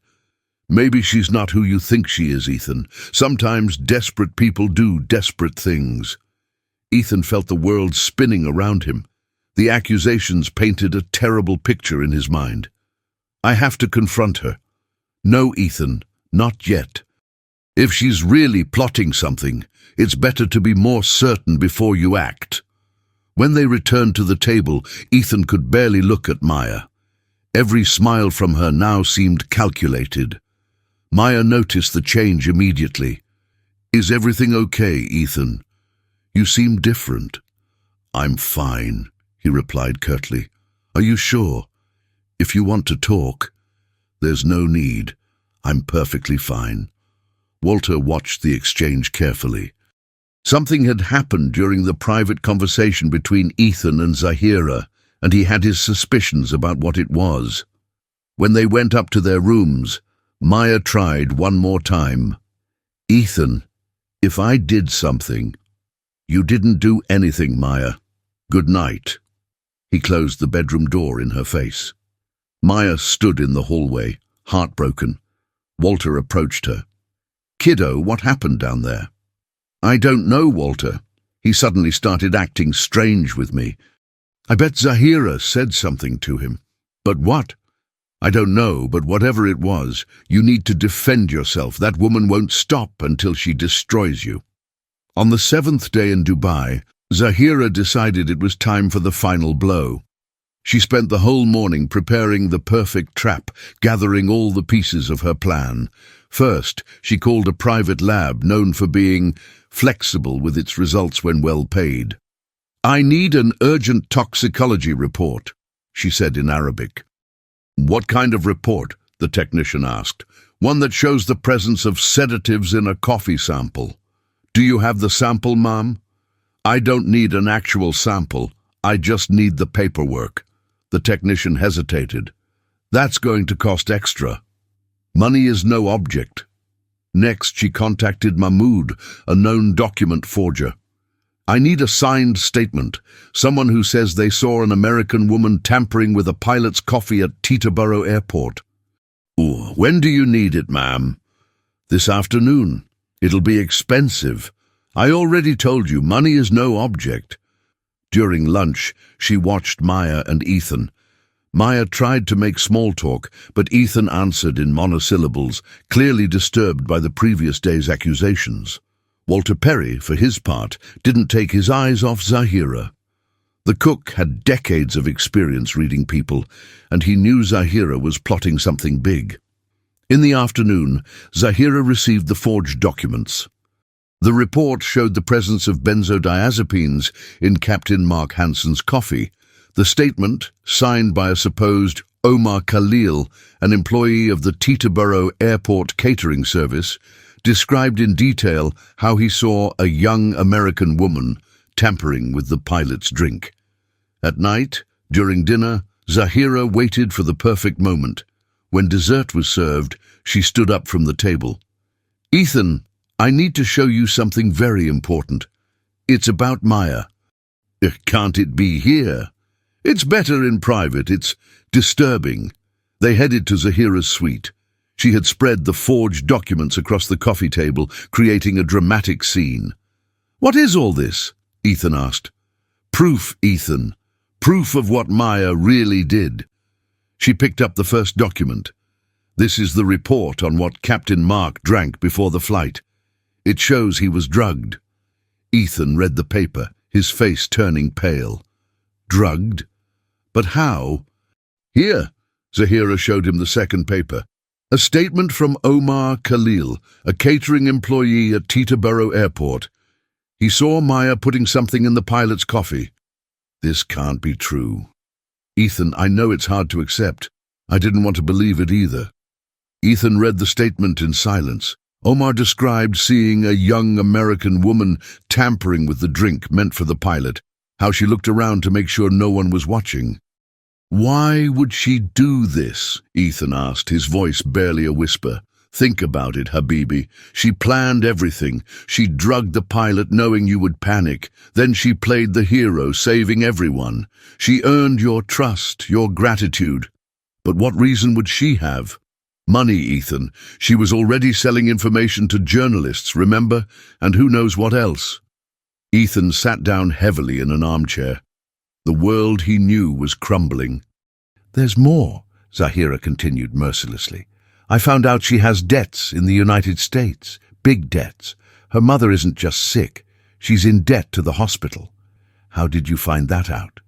Maybe she's not who you think she is, Ethan. Sometimes desperate people do desperate things. Ethan felt the world spinning around him. The accusations painted a terrible picture in his mind. I have to confront her. No, Ethan, not yet. If she's really plotting something, it's better to be more certain before you act. When they returned to the table, Ethan could barely look at Maya. Every smile from her now seemed calculated. Maya noticed the change immediately. Is everything okay, Ethan? You seem different. I'm fine, he replied curtly. Are you sure? If you want to talk, there's no need. I'm perfectly fine. Walter watched the exchange carefully. Something had happened during the private conversation between Ethan and Zahira, and he had his suspicions about what it was. When they went up to their rooms, Maya tried one more time. Ethan, if I did something... You didn't do anything, Maya. Good night. He closed the bedroom door in her face. Maya stood in the hallway, heartbroken. Walter approached her. Kiddo, what happened down there? I don't know, Walter. He suddenly started acting strange with me. I bet Zahira said something to him. But what? I don't know, but whatever it was, you need to defend yourself. That woman won't stop until she destroys you. On the 7th day in Dubai, Zahira decided it was time for the final blow. She spent the whole morning preparing the perfect trap, gathering all the pieces of her plan. First, she called a private lab known for being flexible with its results when well paid. I need an urgent toxicology report, she said in Arabic. What kind of report? The technician asked. One that shows the presence of sedatives in a coffee sample. Do you have the sample, ma'am? I don't need an actual sample. I just need the paperwork. The technician hesitated. That's going to cost extra. Money is no object. Next, she contacted Mahmoud, a known document forger. I need a signed statement, someone who says they saw an American woman tampering with a pilot's coffee at Teterboro Airport. Ooh, when do you need it, ma'am? This afternoon. It'll be expensive. I already told you, money is no object. During lunch, she watched Maya and Ethan. Maya tried to make small talk, but Ethan answered in monosyllables, clearly disturbed by the previous day's accusations. Walter Perry, for his part, didn't take his eyes off Zahira. The cook had decades of experience reading people, and he knew Zahira was plotting something big. In the afternoon, Zahira received the forged documents. The report showed the presence of benzodiazepines in Captain Mark Hansen's coffee. The statement, signed by a supposed Omar Khalil, an employee of the Teterboro Airport catering service, described in detail how he saw a young American woman tampering with the pilot's drink. At night, during dinner, Zahira waited for the perfect moment. When dessert was served, she stood up from the table. Ethan, I need to show you something very important. It's about Maya. Can't it be here? It's better in private. It's disturbing. They headed to Zahira's suite. She had spread the forged documents across the coffee table, creating a dramatic scene. "What is all this?" Ethan asked. "Proof, Ethan. Proof of what Maya really did." She picked up the first document. "This is the report on what Captain Mark drank before the flight. It shows he was drugged." Ethan read the paper, his face turning pale. Drugged? But how? "Here," Zahira showed him the second paper. "A statement from Omar Khalil, a catering employee at Teterboro Airport. He saw Maya putting something in the pilot's coffee." This can't be true. "Ethan, I know it's hard to accept. I didn't want to believe it either." Ethan read the statement in silence. Omar described seeing a young American woman tampering with the drink meant for the pilot, how she looked around to make sure no one was watching. "Why would she do this?" Ethan asked, his voice barely a whisper. "Think about it, Habibi. She planned everything. She drugged the pilot knowing you would panic. Then she played the hero, saving everyone. She earned your trust, your gratitude. But what reason would she have? Money, Ethan. She was already selling information to journalists, remember? And who knows what else?" Ethan sat down heavily in an armchair. The world he knew was crumbling. "There's more," Zahira continued mercilessly. "I found out she has debts in the United States, big debts. Her mother isn't just sick, she's in debt to the hospital." "How did you find that out?"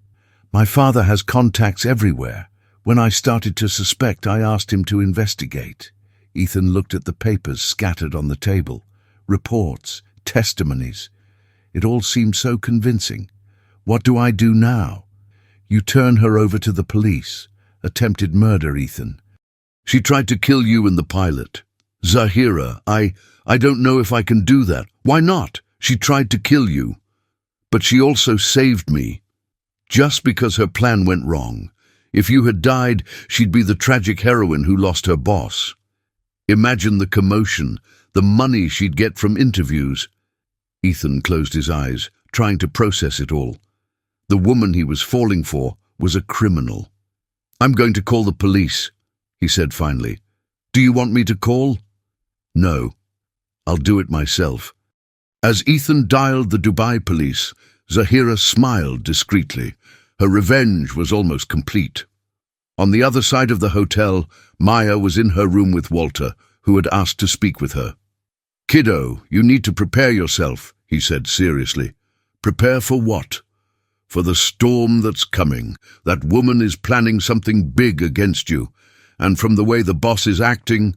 "My father has contacts everywhere. When I started to suspect, I asked him to investigate." Ethan looked at the papers scattered on the table. Reports, testimonies. It all seemed so convincing. "What do I do now?" "You turn her over to the police. Attempted murder, Ethan." "She tried to kill you and the pilot." "Zahira, I don't know if I can do that." "Why not? She tried to kill you. But she also saved me. Just because her plan went wrong. If you had died, she'd be the tragic heroine who lost her boss. Imagine the commotion, the money she'd get from interviews." Ethan closed his eyes, trying to process it all. The woman he was falling for was a criminal. "I'm going to call the police," he said finally. "Do you want me to call?" "No. I'll do it myself." As Ethan dialed the Dubai police, Zahira smiled discreetly. Her revenge was almost complete. On the other side of the hotel, Maya was in her room with Walter, who had asked to speak with her. "Kiddo, you need to prepare yourself," he said seriously. "Prepare for what?" "For the storm that's coming. That woman is planning something big against you. And from the way the boss is acting,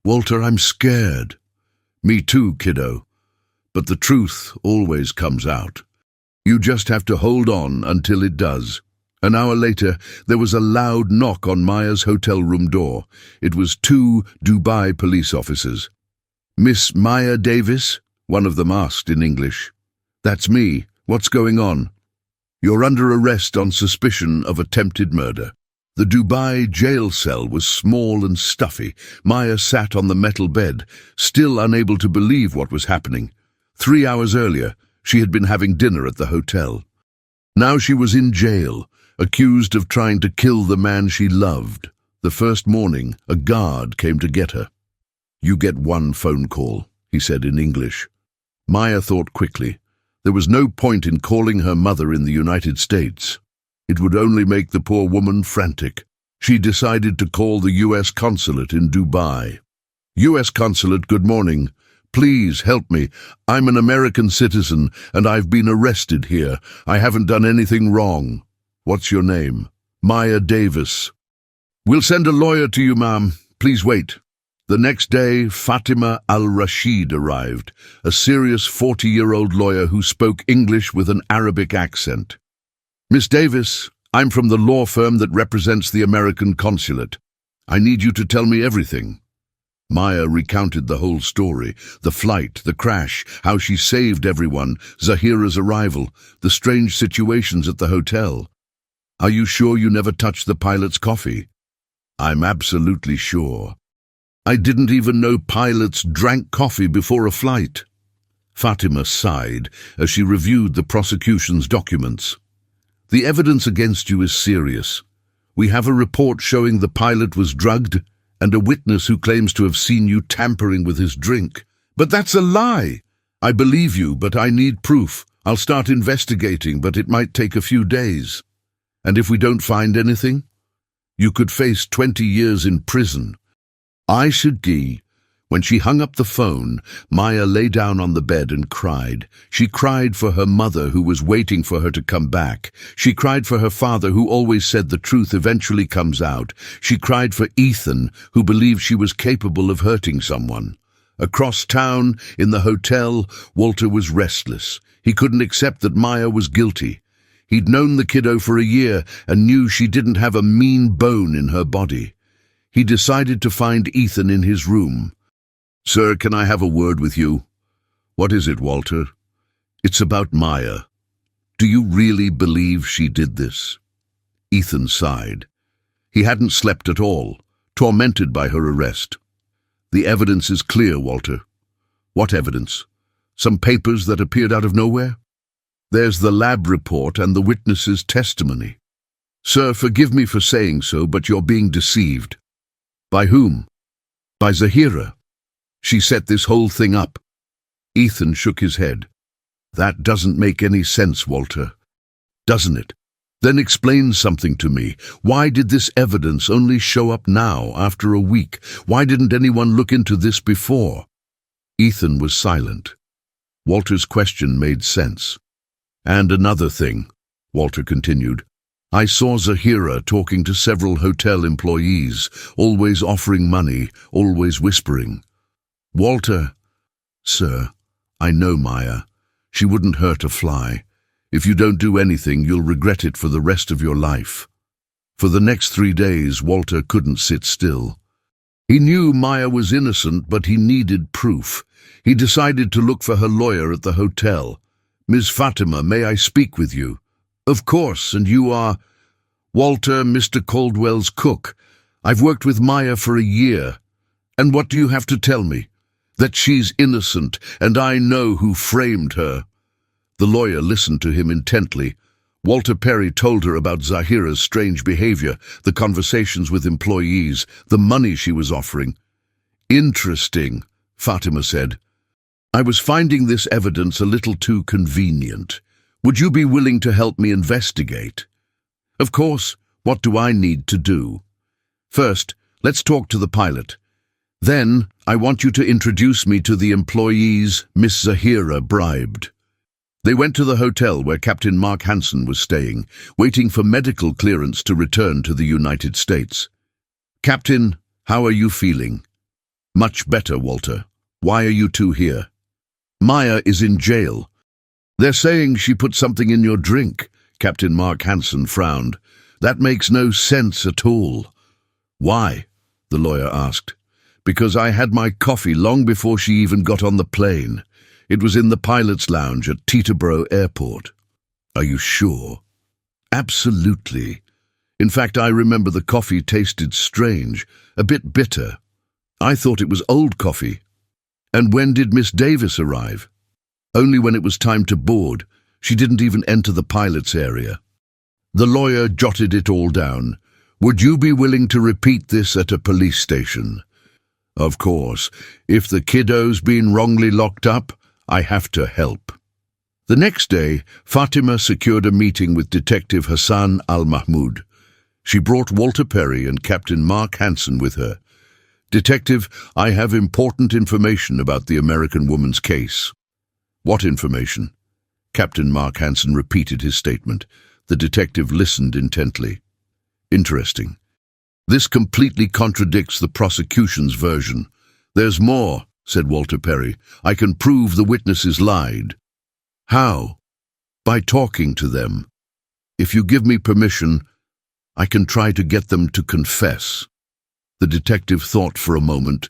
Walter, I'm scared." "Me too, kiddo. But the truth always comes out. You just have to hold on until it does." An hour later, there was a loud knock on Maya's hotel room door. It was 2 Dubai police officers. "Miss Maya Davis?" one of them asked in English. "That's me. What's going on?" "You're under arrest on suspicion of attempted murder." The Dubai jail cell was small and stuffy. Maya sat on the metal bed, still unable to believe what was happening. 3 hours earlier, she had been having dinner at the hotel. Now she was in jail, accused of trying to kill the man she loved. The first morning, a guard came to get her. "You get 1 phone call," he said in English. Maya thought quickly. There was no point in calling her mother in the United States. It would only make the poor woman frantic. She decided to call the U.S. consulate in Dubai. "U.S. consulate, good morning. Please help me. I'm an American citizen and I've been arrested here. I haven't done anything wrong." "What's your name?" "Maya Davis." "We'll send a lawyer to you, ma'am. Please wait." The next day, Fatima al-Rashid arrived, a serious 40-year-old lawyer who spoke English with an Arabic accent. "Miss Davis, I'm from the law firm that represents the American consulate. I need you to tell me everything." Maya recounted the whole story, the flight, the crash, how she saved everyone, Zahira's arrival, the strange situations at the hotel. "Are you sure you never touched the pilot's coffee?" "I'm absolutely sure. I didn't even know pilots drank coffee before a flight." Fatima sighed as she reviewed the prosecution's documents. The evidence against you is serious. We have a report showing the pilot was drugged and a witness who claims to have seen you tampering with his drink. But that's a lie. I believe you, but I need proof. I'll start investigating, but it might take a few days. And if we don't find anything, you could face 20 years in prison. When she hung up the phone, Maya lay down on the bed and cried. She cried for her mother, who was waiting for her to come back. She cried for her father, who always said the truth eventually comes out. She cried for Ethan, who believed she was capable of hurting someone. Across town, in the hotel, Walter was restless. He couldn't accept that Maya was guilty. He'd known the kiddo for a year and knew she didn't have a mean bone in her body. He decided to find Ethan in his room. "Sir, can I have a word with you?" "What is it, Walter?" "It's about Maya. Do you really believe she did this?" Ethan sighed. He hadn't slept at all, tormented by her arrest. "The evidence is clear, Walter." "What evidence? Some papers that appeared out of nowhere?" "There's the lab report and the witness's testimony." "Sir, forgive me for saying so, but you're being deceived." "By whom?" "By Zahira. She set this whole thing up." Ethan shook his head. "That doesn't make any sense, Walter." "Doesn't it? Then explain something to me. Why did this evidence only show up now, after a week? Why didn't anyone look into this before?" Ethan was silent. Walter's question made sense. "And another thing," Walter continued. "I saw Zahira talking to several hotel employees, always offering money, always whispering." "Walter." "Sir, I know Maya. She wouldn't hurt a fly. If you don't do anything, you'll regret it for the rest of your life." For the next 3 days, Walter couldn't sit still. He knew Maya was innocent, but he needed proof. He decided to look for her lawyer at the hotel. "Ms. Fatima, may I speak with you?" "Of course, and you are—" "Walter, Mr. Caldwell's cook. I've worked with Maya for a year. And what do you have to tell me?" "That she's innocent, and I know who framed her." The lawyer listened to him intently. Walter Perry told her about Zahira's strange behavior, the conversations with employees, the money she was offering. "Interesting," Fatima said. "I was finding this evidence a little too convenient. Would you be willing to help me investigate?" "Of course. What do I need to do?" "First, let's talk to the pilot. Then, I want you to introduce me to the employees Miss Zahira bribed." They went to the hotel where Captain Mark Hansen was staying, waiting for medical clearance to return to the United States. "Captain, how are you feeling?" "Much better, Walter. Why are you two here?" "Maya is in jail." "They're saying she put something in your drink." Captain Mark Hansen frowned. "That makes no sense at all." "Why?" the lawyer asked. "Because I had my coffee long before she even got on the plane. It was in the pilot's lounge at Teterboro Airport." "Are you sure?" "Absolutely. In fact, I remember the coffee tasted strange, a bit bitter. I thought it was old coffee." "And when did Miss Davis arrive?" "Only when it was time to board. She didn't even enter the pilot's area." The lawyer jotted it all down. "Would you be willing to repeat this at a police station?" "Of course. If the kiddo's been wrongly locked up, I have to help." The next day, Fatima secured a meeting with Detective Hassan Al-Mahmoud. She brought Walter Perry and Captain Mark Hansen with her. "Detective, I have important information about the American woman's case." "What information?" Captain Mark Hansen repeated his statement. The detective listened intently. "Interesting. This completely contradicts the prosecution's version." "There's more," said Walter Perry. "I can prove the witnesses lied." "How?" "By talking to them. If you give me permission, I can try to get them to confess." The detective thought for a moment.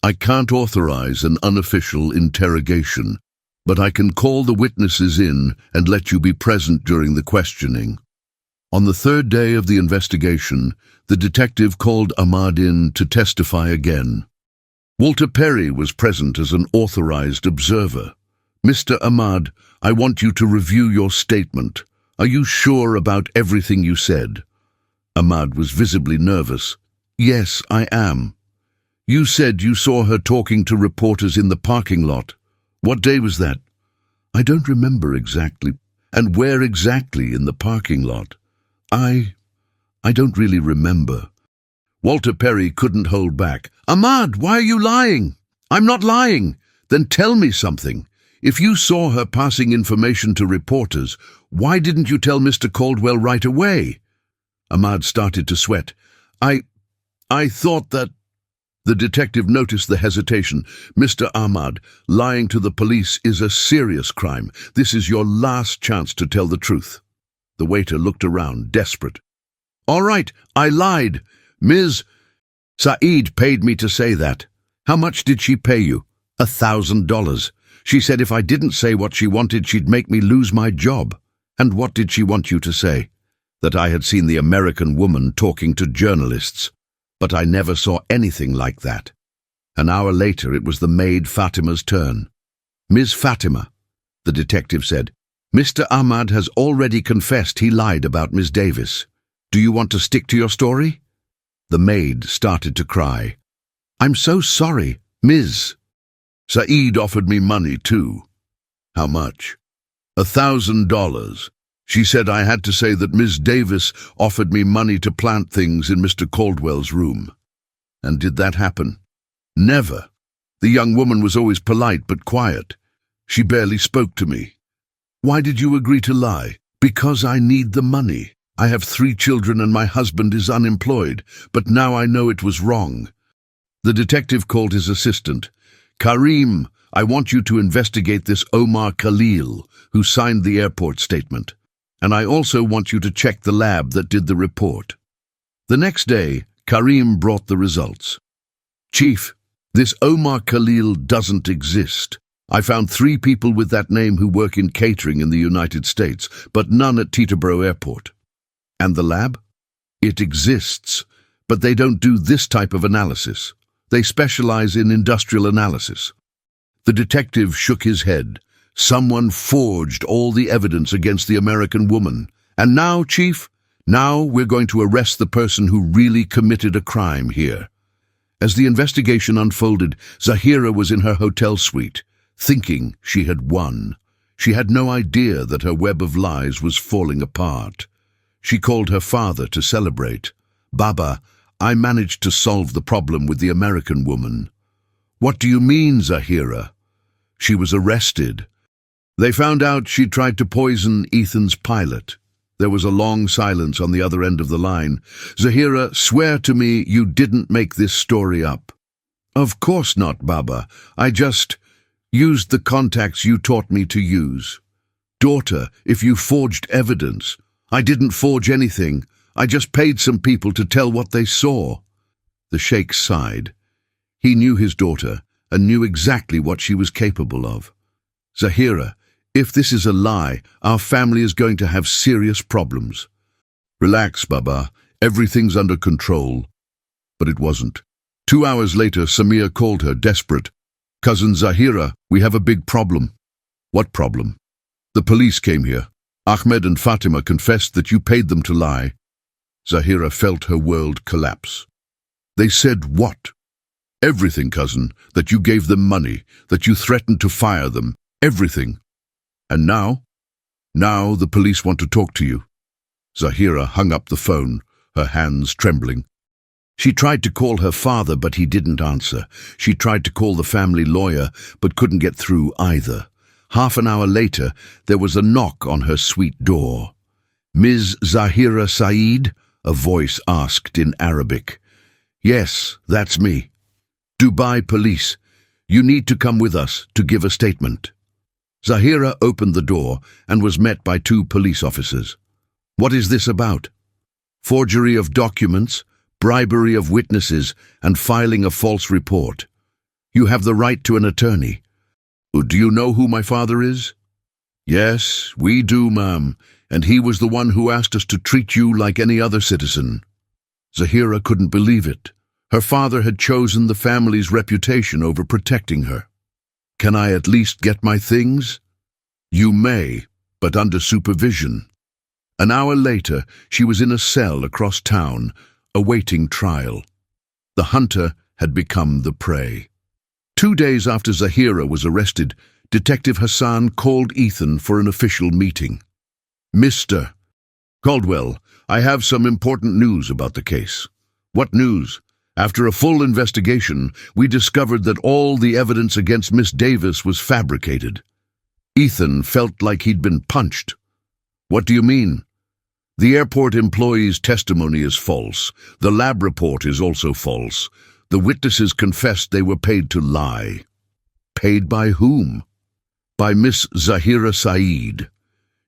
"I can't authorize an unofficial interrogation, but I can call the witnesses in and let you be present during the questioning." On the 3rd day of the investigation, the detective called Ahmad in to testify again. Walter Perry was present as an authorized observer. "Mr. Ahmad, I want you to review your statement. Are you sure about everything you said? Ahmad was visibly nervous. Yes, I am. You said you saw her talking to reporters in the parking lot. What day was that? I don't remember exactly. And where exactly in the parking lot? I don't really remember. Walter Perry couldn't hold back. Ahmad, why are you lying? I'm not lying. Then tell me something. If you saw her passing information to reporters, why didn't you tell Mr. Caldwell right away? Ahmad started to sweat. I thought that... The detective noticed the hesitation. Mr. Ahmad, lying to the police is a serious crime. This is your last chance to tell the truth. The waiter looked around, desperate. All right, I lied. Ms. Saeed paid me to say that. How much did she pay you? $1,000. She said if I didn't say what she wanted, she'd make me lose my job. And what did she want you to say? That I had seen the American woman talking to journalists. But I never saw anything like that. An hour later, it was the maid Fatima's turn. Ms. Fatima, the detective said, Mr. Ahmad has already confessed he lied about Ms. Davis. Do you want to stick to your story? The maid started to cry. I'm so sorry, Ms. Saeed offered me money too. How much? $1,000. She said I had to say that Ms. Davis offered me money to plant things in Mr. Caldwell's room. And did that happen? Never. The young woman was always polite but quiet. She barely spoke to me. Why did you agree to lie? Because I need the money. I have 3 children and my husband is unemployed, but now I know it was wrong. The detective called his assistant. Karim, I want you to investigate this Omar Khalil, who signed the airport statement. And I also want you to check the lab that did the report. The next day, Karim brought the results. Chief, this Omar Khalil doesn't exist. I found 3 people with that name who work in catering in the United States, but none at Teterboro Airport. And the lab? It exists, but they don't do this type of analysis. They specialize in industrial analysis. The detective shook his head. Someone forged all the evidence against the American woman. And now, Chief, now we're going to arrest the person who really committed a crime here. As the investigation unfolded, Zahira was in her hotel suite, thinking she had won. She had no idea that her web of lies was falling apart. She called her father to celebrate. Baba, I managed to solve the problem with the American woman. What do you mean, Zahira? She was arrested. They found out she'd tried to poison Ethan's pilot. There was a long silence on the other end of the line. Zahira, swear to me you didn't make this story up. Of course not, Baba. I just used the contacts you taught me to use. Daughter, if you forged evidence, I didn't forge anything. I just paid some people to tell what they saw. The sheikh sighed. He knew his daughter and knew exactly what she was capable of. Zahira, if this is a lie, our family is going to have serious problems. Relax, Baba. Everything's under control. But it wasn't. 2 hours later, Samir called her, desperate. Cousin Zahira, we have a big problem. What problem? The police came here. Ahmed and Fatima confessed that you paid them to lie. Zahira felt her world collapse. They said what? Everything, cousin, that you gave them money, that you threatened to fire them, everything. And now? Now the police want to talk to you. Zahira hung up the phone, her hands trembling. She tried to call her father, but he didn't answer. She tried to call the family lawyer, but couldn't get through either. Half an hour later, there was a knock on her suite door. Ms. Zahira Saeed? A voice asked in Arabic. Yes, that's me. Dubai police. You need to come with us to give a statement. Zahira opened the door and was met by 2 police officers. What is this about? Forgery of documents, bribery of witnesses, and filing a false report. You have the right to an attorney. Do you know who my father is? Yes, we do, ma'am, and he was the one who asked us to treat you like any other citizen. Zahira couldn't believe it. Her father had chosen the family's reputation over protecting her. Can I at least get my things? You may, but under supervision. An hour later, she was in a cell across town, awaiting trial. The hunter had become the prey. 2 days after Zahira was arrested, Detective Hassan called Ethan for an official meeting. "Mr. Caldwell, I have some important news about the case." "What news?" "After a full investigation, we discovered that all the evidence against Miss Davis was fabricated." Ethan felt like he'd been punched. "What do you mean?" "The airport employee's testimony is false. The lab report is also false. The witnesses confessed they were paid to lie." "Paid by whom?" "By Miss Zahira Saeed.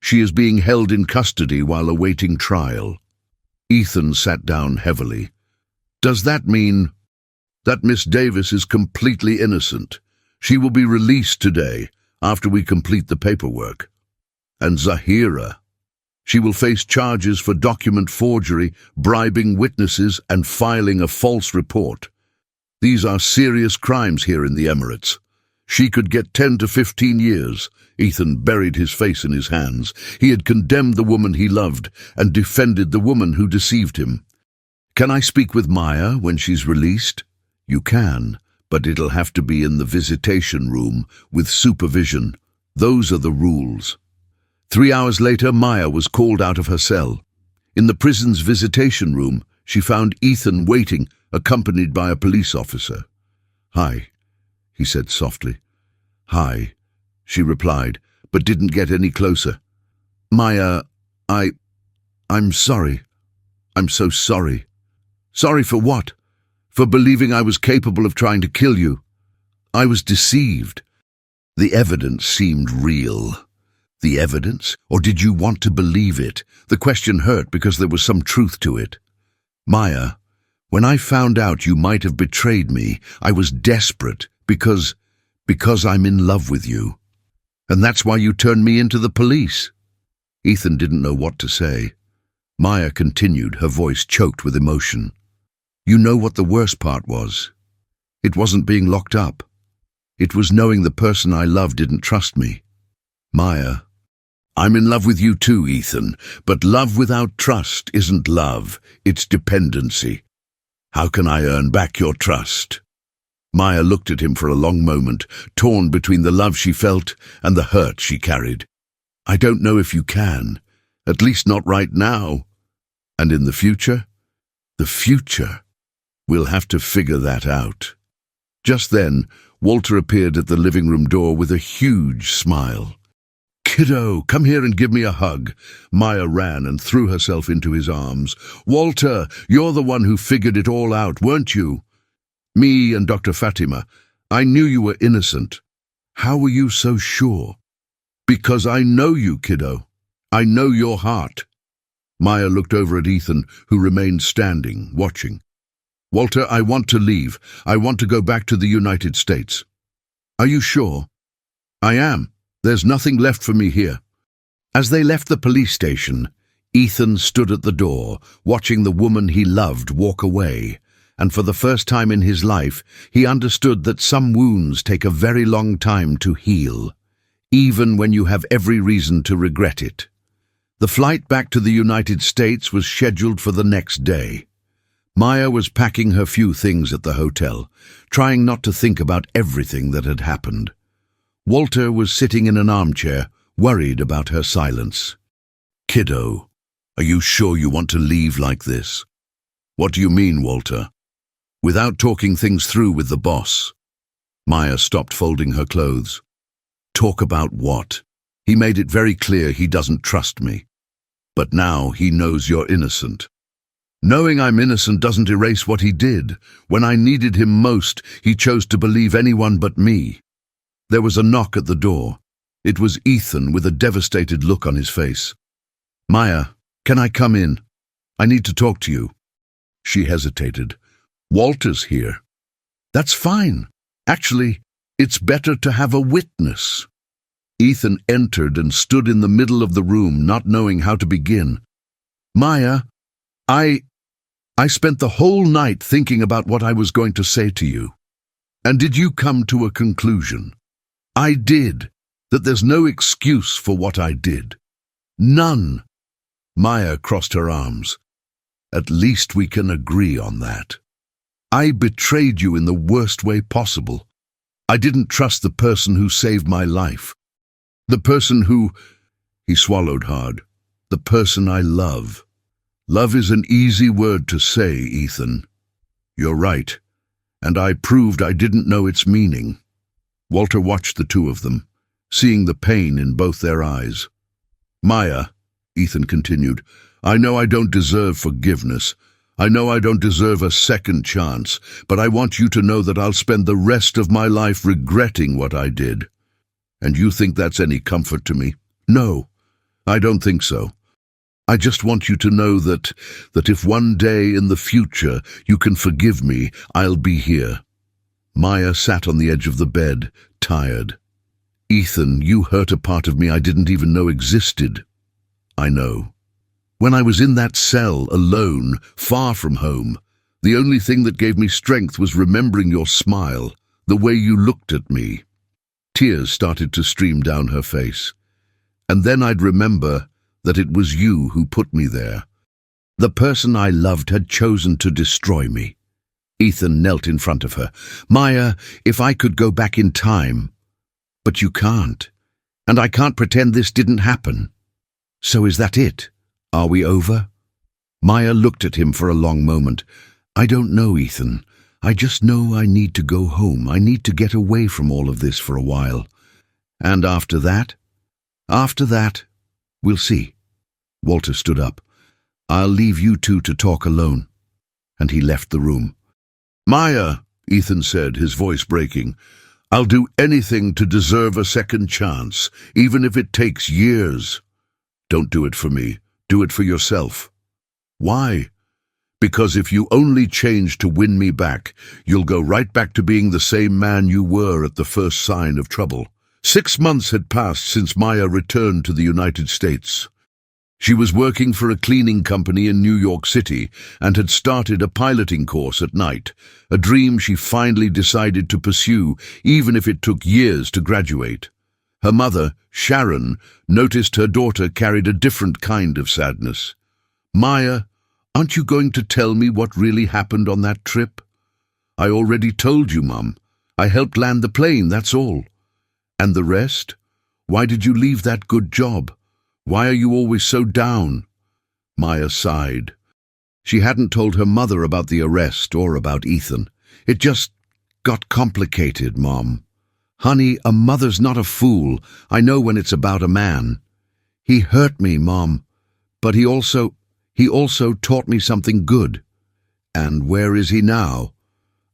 She is being held in custody while awaiting trial." Ethan sat down heavily. "Does that mean that Miss Davis is completely innocent? She will be released today, after we complete the paperwork. And Zahira, she will face charges for document forgery, bribing witnesses, and filing a false report. These are serious crimes here in the Emirates. She could get 10 to 15 years. Ethan buried his face in his hands. He had condemned the woman he loved and defended the woman who deceived him. "Can I speak with Maya when she's released?" "You can, but it'll have to be in the visitation room with supervision. Those are the rules." 3 hours later, Maya was called out of her cell. In the prison's visitation room, she found Ethan waiting, accompanied by a police officer. "Hi," he said softly. "Hi," she replied, but didn't get any closer. "Maya, I'm sorry. I'm so sorry." "Sorry for what?" "For believing I was capable of trying to kill you. I was deceived." The evidence seemed real. The evidence? Or did you want to believe it? The question hurt because there was some truth to it. "Maya, when I found out you might have betrayed me, I was desperate because I'm in love with you. And that's why you turned me into the police." Ethan didn't know what to say. Maya continued, her voice choked with emotion. "You know what the worst part was? It wasn't being locked up. It was knowing the person I loved didn't trust me. Maya, I'm in love with you too, Ethan, but love without trust isn't love, it's dependency. How can I earn back your trust?" Maya looked at him for a long moment, torn between the love she felt and the hurt she carried. "I don't know if you can, at least not right now. And in the future? The future? We'll have to figure that out." Just then, Walter appeared at the living room door with a huge smile. "Kiddo, come here and give me a hug." Maya ran and threw herself into his arms. "Walter, you're the one who figured it all out, weren't you?" "Me and Dr. Fatima. I knew you were innocent." "How were you so sure?" "Because I know you, kiddo. I know your heart." Maya looked over at Ethan, who remained standing, watching. "Walter, I want to leave. I want to go back to the United States." "Are you sure?" "I am. There's nothing left for me here." As they left the police station, Ethan stood at the door, watching the woman he loved walk away, and for the first time in his life, he understood that some wounds take a very long time to heal, even when you have every reason to regret it. The flight back to the United States was scheduled for the next day. Maya was packing her few things at the hotel, trying not to think about everything that had happened. Walter was sitting in an armchair, worried about her silence. "Kiddo, are you sure you want to leave like this?" "What do you mean, Walter?" "Without talking things through with the boss." Maya stopped folding her clothes. "Talk about what? He made it very clear he doesn't trust me. But now he knows you're innocent." "Knowing I'm innocent doesn't erase what he did. When I needed him most, he chose to believe anyone but me." There was a knock at the door. It was Ethan with a devastated look on his face. "Maya, can I come in? I need to talk to you." She hesitated. "Walter's here." "That's fine. Actually, it's better to have a witness." Ethan entered and stood in the middle of the room, not knowing how to begin. "Maya, I spent the whole night thinking about what I was going to say to you. And did you come to a conclusion? I did, that there's no excuse for what I did. None. Maya crossed her arms. At least we can agree on that. I betrayed you in the worst way possible. I didn't trust the person who saved my life. The person who... He swallowed hard. The person I love. Love is an easy word to say, Ethan. You're right, and I proved I didn't know its meaning. Walter watched the two of them, seeing the pain in both their eyes. Maya, Ethan continued, I know I don't deserve forgiveness. I know I don't deserve a second chance, but I want you to know that I'll spend the rest of my life regretting what I did. And you think that's any comfort to me? No, I don't think so. I just want you to know that if one day in the future you can forgive me, I'll be here. Maya sat on the edge of the bed, tired. Ethan, you hurt a part of me I didn't even know existed. I know. When I was in that cell, alone, far from home, the only thing that gave me strength was remembering your smile, the way you looked at me. Tears started to stream down her face. And then I'd remember that it was you who put me there. The person I loved had chosen to destroy me. Ethan knelt in front of her. Maya, if I could go back in time. But you can't. And I can't pretend this didn't happen. So is that it? Are we over? Maya looked at him for a long moment. I don't know, Ethan. I just know I need to go home. I need to get away from all of this for a while. And after that? After that, we'll see. Walter stood up. I'll leave you two to talk alone. And he left the room. Maya, Ethan said, his voice breaking, I'll do anything to deserve a second chance, even if it takes years. Don't do it for me. Do it for yourself. Why? Because if you only change to win me back, you'll go right back to being the same man you were at the first sign of trouble. 6 months had passed since Maya returned to the United States. She was working for a cleaning company in New York City and had started a piloting course at night, a dream she finally decided to pursue, even if it took years to graduate. Her mother, Sharon, noticed her daughter carried a different kind of sadness. Maya, aren't you going to tell me what really happened on that trip? I already told you, Mum. I helped land the plane, that's all. And the rest? Why did you leave that good job? Why are you always so down? Maya sighed. She hadn't told her mother about the arrest or about Ethan. It just got complicated, Mom. Honey, a mother's not a fool. I know when it's about a man. He hurt me, Mom, but he also taught me something good. And where is he now?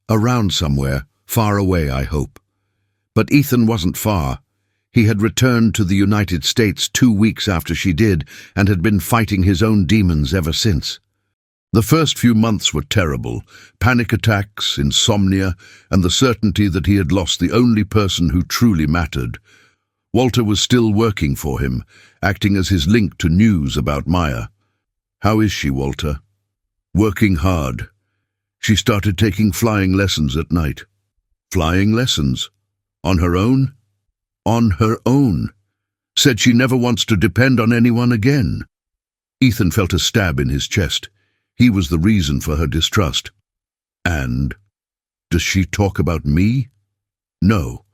Around somewhere, far away, I hope. But Ethan wasn't far. He had returned to the United States 2 weeks after she did and had been fighting his own demons ever since. The first few months were terrible. Panic attacks, insomnia, and the certainty that he had lost the only person who truly mattered. Walter was still working for him, acting as his link to news about Maya. How is she, Walter? Working hard. She started taking flying lessons at night. Flying lessons? On her own? On her own. Said she never wants to depend on anyone again. Ethan felt a stab in his chest. He was the reason for her distrust. And does she talk about me? No.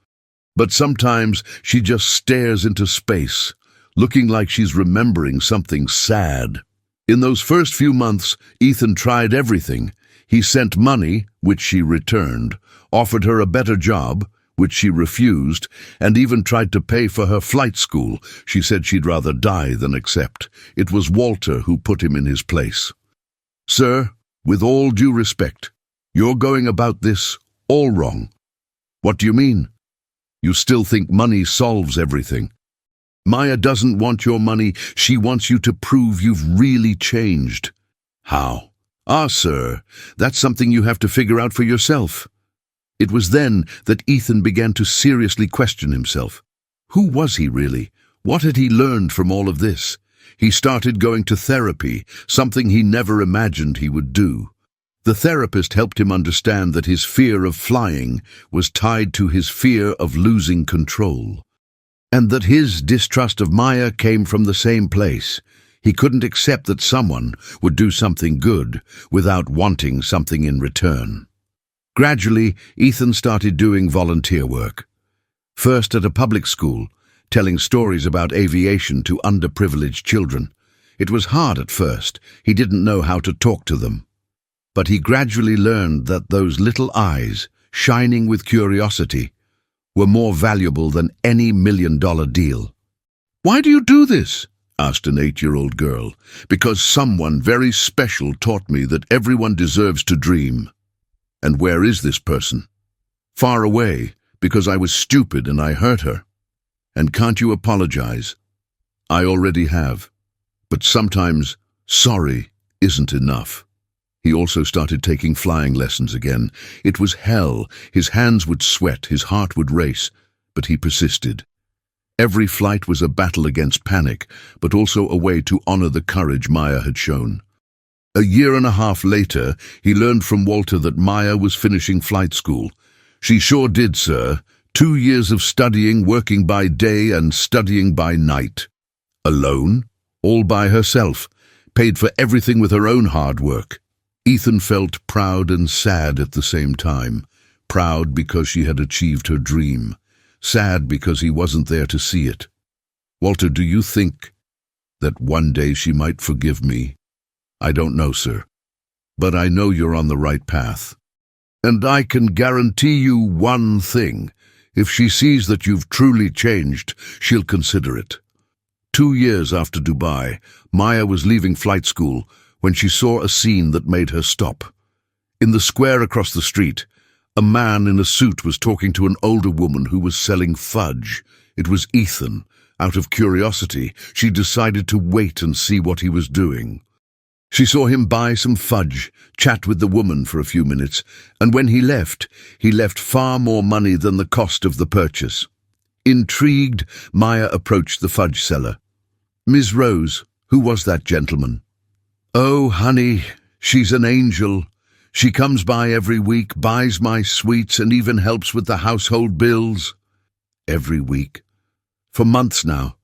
But sometimes she just stares into space, looking like she's remembering something sad. In those first few months, Ethan tried everything. He sent money, which she returned, offered her a better job, which she refused, and even tried to pay for her flight school. She said she'd rather die than accept. It was Walter who put him in his place. Sir, with all due respect, you're going about this all wrong. What do you mean? You still think money solves everything. Maya doesn't want your money. She wants you to prove you've really changed. How? Ah, sir, that's something you have to figure out for yourself. It was then that Ethan began to seriously question himself. Who was he really? What had he learned from all of this? He started going to therapy, something he never imagined he would do. The therapist helped him understand that his fear of flying was tied to his fear of losing control, and that his distrust of Maya came from the same place. He couldn't accept that someone would do something good without wanting something in return. Gradually, Ethan started doing volunteer work. First at a public school, telling stories about aviation to underprivileged children. It was hard at first. He didn't know how to talk to them. But he gradually learned that those little eyes, shining with curiosity, were more valuable than any million-dollar deal. "Why do you do this?" asked an 8-year-old girl. "Because someone very special taught me that everyone deserves to dream." "And where is this person?" "Far away, because I was stupid and I hurt her." "And can't you apologize?" "I already have. But sometimes sorry isn't enough." He also started taking flying lessons again. It was hell. His hands would sweat, his heart would race, but he persisted. Every flight was a battle against panic, but also a way to honor the courage Maya had shown. A year and a half later, he learned from Walter that Maya was finishing flight school. "She sure did, sir. 2 years of studying, working by day and studying by night. Alone, all by herself, paid for everything with her own hard work." Ethan felt proud and sad at the same time. Proud because she had achieved her dream. Sad because he wasn't there to see it. "Walter, do you think that one day she might forgive me?" "I don't know, sir. But I know you're on the right path. And I can guarantee you one thing. If she sees that you've truly changed, she'll consider it." 2 years after Dubai, Maya was leaving flight school when she saw a scene that made her stop. In the square across the street, a man in a suit was talking to an older woman who was selling fudge. It was Ethan. Out of curiosity, she decided to wait and see what he was doing. She saw him buy some fudge, chat with the woman for a few minutes, and when he left far more money than the cost of the purchase. Intrigued, Maya approached the fudge seller. "Ms. Rose, who was that gentleman?" "Oh, honey, she's an angel. She comes by every week, buys my sweets, and even helps with the household bills." "Every week?" "For months now.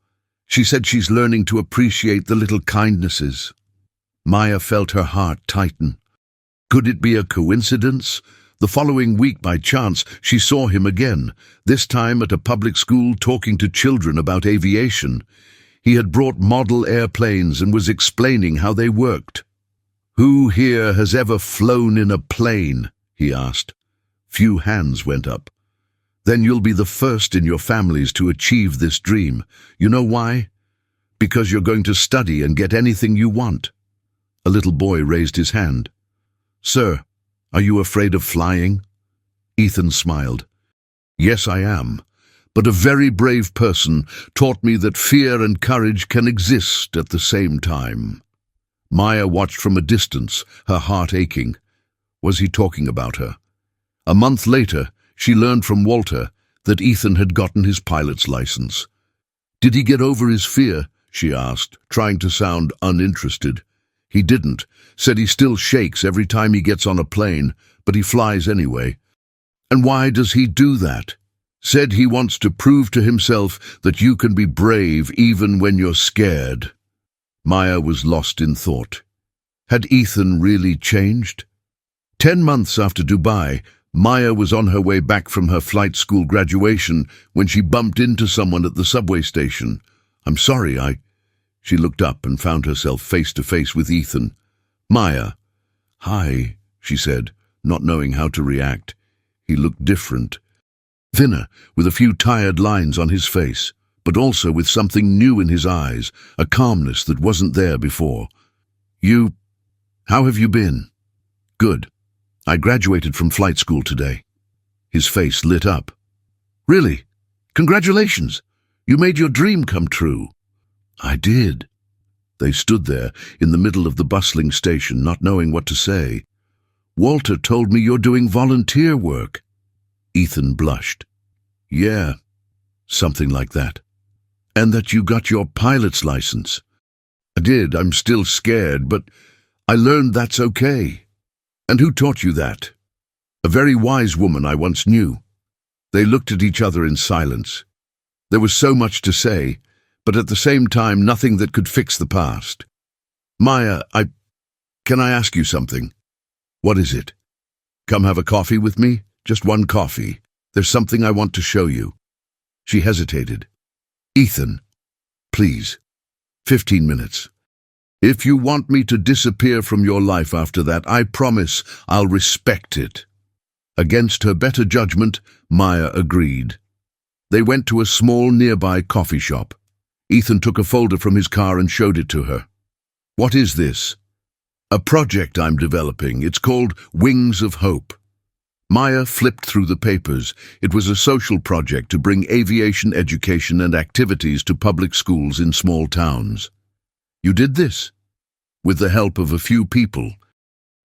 She said she's learning to appreciate the little kindnesses." Maya felt her heart tighten. Could it be a coincidence? The following week, by chance, she saw him again, this time at a public school talking to children about aviation. He had brought model airplanes and was explaining how they worked. "Who here has ever flown in a plane?" he asked. Few hands went up. "Then you'll be the first in your families to achieve this dream. You know why? Because you're going to study and get anything you want." A little boy raised his hand. "Sir, are you afraid of flying?" Ethan smiled. "Yes, I am. But a very brave person taught me that fear and courage can exist at the same time." Maya watched from a distance, her heart aching. Was he talking about her? A month later, she learned from Walter that Ethan had gotten his pilot's license. "Did he get over his fear?" she asked, trying to sound uninterested. "He didn't. Said he still shakes every time he gets on a plane, but he flies anyway." "And why does he do that?" "Said he wants to prove to himself that you can be brave even when you're scared." Maya was lost in thought. Had Ethan really changed? 10 months after Dubai, Maya was on her way back from her flight school graduation when she bumped into someone at the subway station. "I'm sorry, She looked up and found herself face to face with Ethan. "Maya." "Hi," she said, not knowing how to react. He looked different. Thinner, with a few tired lines on his face, but also with something new in his eyes, a calmness that wasn't there before. How have you been?" "Good. I graduated from flight school today." His face lit up. "Really? Congratulations! You made your dream come true." "I did." They stood there in the middle of the bustling station, not knowing what to say. "Walter told me you're doing volunteer work." Ethan blushed. "Yeah, something like that." "And that you got your pilot's license." "I did. I'm still scared, but I learned that's okay." "And who taught you that?" "A very wise woman I once knew." They looked at each other in silence. There was so much to say, but at the same time nothing that could fix the past. Maya, can I ask you something? What is it? Come have a coffee with me? Just one coffee. There's something I want to show you. She hesitated. Ethan, please. 15 minutes. If you want me to disappear from your life after that, I promise I'll respect it. Against her better judgment, Maya agreed. They went to a small nearby coffee shop. Ethan took a folder from his car and showed it to her. What is this? A project I'm developing. It's called Wings of Hope. Maya flipped through the papers. It was a social project to bring aviation education and activities to public schools in small towns. You did this? With the help of a few people.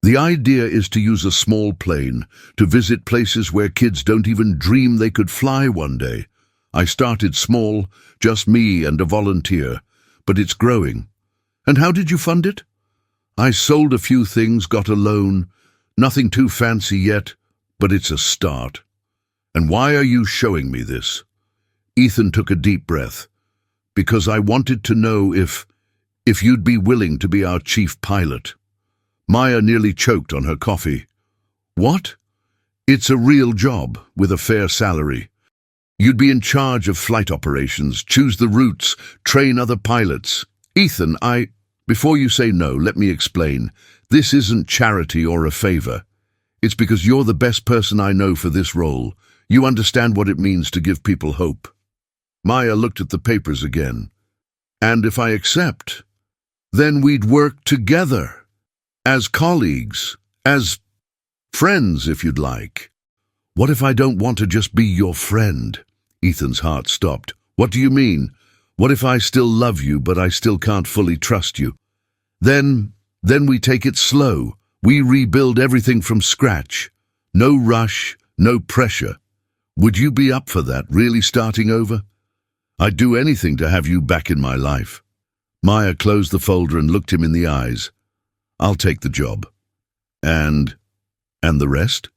The idea is to use a small plane to visit places where kids don't even dream they could fly one day. I started small, just me and a volunteer, but it's growing. And how did you fund it? I sold a few things, got a loan. Nothing too fancy yet, but it's a start. And why are you showing me this? Ethan took a deep breath. Because I wanted to know if you'd be willing to be our chief pilot. Maya nearly choked on her coffee. What? It's a real job with a fair salary. You'd be in charge of flight operations, choose the routes, train other pilots. Ethan, before you say no, let me explain. This isn't charity or a favor. It's because you're the best person I know for this role. You understand what it means to give people hope. Maya looked at the papers again. And if I accept, then we'd work together. As colleagues, as friends, if you'd like. What if I don't want to just be your friend? Ethan's heart stopped. What do you mean? What if I still love you, but I still can't fully trust you? Then we take it slow. We rebuild everything from scratch. No rush, no pressure. Would you be up for that, really starting over? I'd do anything to have you back in my life. Maya closed the folder and looked him in the eyes. I'll take the job. And the rest?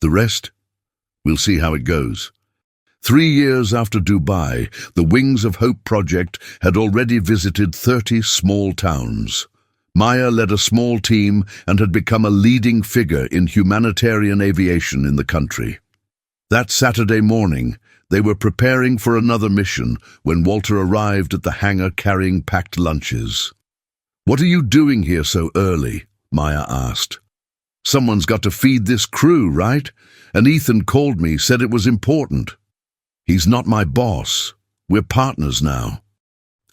The rest? We'll see how it goes. 3 years after Dubai, the Wings of Hope project had already visited 30 small towns. Maya led a small team and had become a leading figure in humanitarian aviation in the country. That Saturday morning, they were preparing for another mission when Walter arrived at the hangar carrying packed lunches. What are you doing here so early? Maya asked. Someone's got to feed this crew, right? And Ethan called me, said it was important. He's not my boss. We're partners now.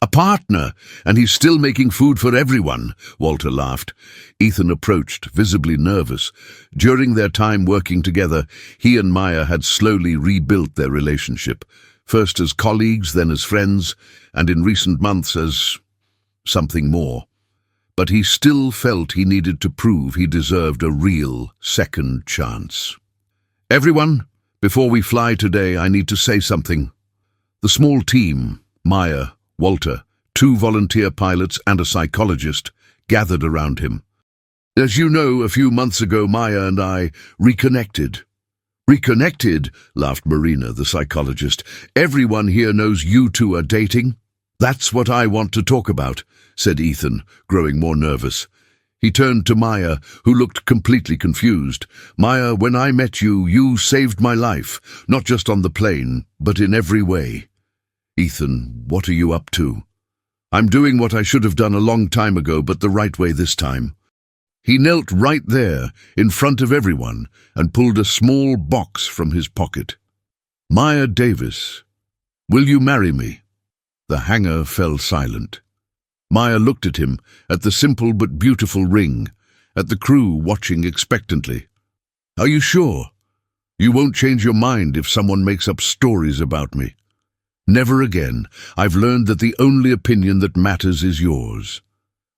A partner, and he's still making food for everyone, Walter laughed. Ethan approached, visibly nervous. During their time working together, he and Maya had slowly rebuilt their relationship, first as colleagues, then as friends, and in recent months as something more. But he still felt he needed to prove he deserved a real second chance. Everyone, before we fly today, I need to say something. The small team, Maya, Walter, 2 volunteer pilots and a psychologist, gathered around him. As you know, a few months ago, Maya and I reconnected. Reconnected? Laughed Marina, the psychologist. Everyone here knows you two are dating. That's what I want to talk about, said Ethan, growing more nervous. He turned to Maya, who looked completely confused. Maya, when I met you, you saved my life, not just on the plane, but in every way. Ethan, what are you up to? I'm doing what I should have done a long time ago, but the right way this time. He knelt right there, in front of everyone, and pulled a small box from his pocket. Maya Davis, will you marry me? The hangar fell silent. Maya looked at him, at the simple but beautiful ring, at the crew watching expectantly. Are you sure? You won't change your mind if someone makes up stories about me. Never again. I've learned that the only opinion that matters is yours.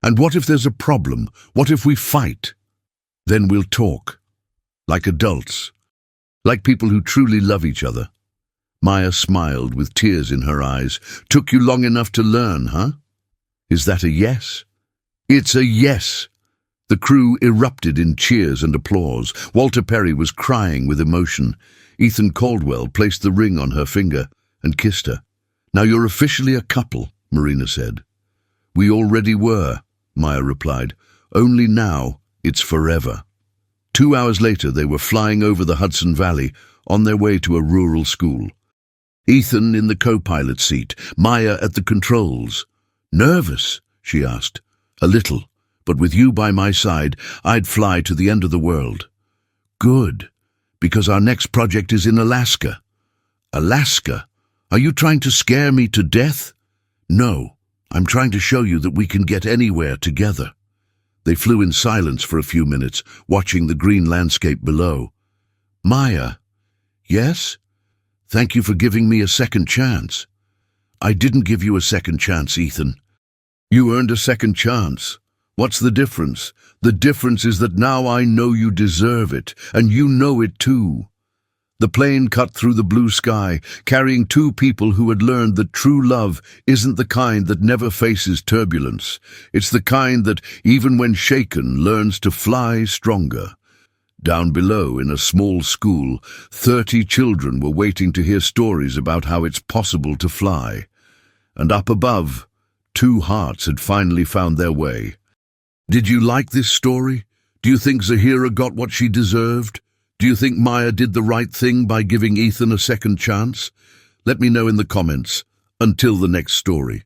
And what if there's a problem? What if we fight? Then we'll talk. Like adults. Like people who truly love each other. Maya smiled with tears in her eyes. Took you long enough to learn, huh? Is that a yes? It's a yes. The crew erupted in cheers and applause. Walter Perry was crying with emotion. Ethan Caldwell placed the ring on her finger and kissed her. Now you're officially a couple. Marina said. We already were, Maya replied. Only now it's forever. 2 hours later, they were flying over the Hudson Valley on their way to a rural school. Ethan in the co-pilot seat, Maya at the controls. Nervous? She asked. A little, but with you by my side, I'd fly to the end of the world. Good, because our next project is in Alaska. Alaska? Are you trying to scare me to death? No, I'm trying to show you that we can get anywhere together. They flew in silence for a few minutes, watching the green landscape below. Maya. Yes? Thank you for giving me a second chance. I didn't give you a second chance, Ethan. You earned a second chance. What's the difference? The difference is that now I know you deserve it, and you know it too. The plane cut through the blue sky, carrying two people who had learned that true love isn't the kind that never faces turbulence. It's the kind that, even when shaken, learns to fly stronger. Down below, in a small school, 30 children were waiting to hear stories about how it's possible to fly. And up above, 2 hearts had finally found their way. Did you like this story? Do you think Zahira got what she deserved? Do you think Maya did the right thing by giving Ethan a second chance? Let me know in the comments. Until the next story.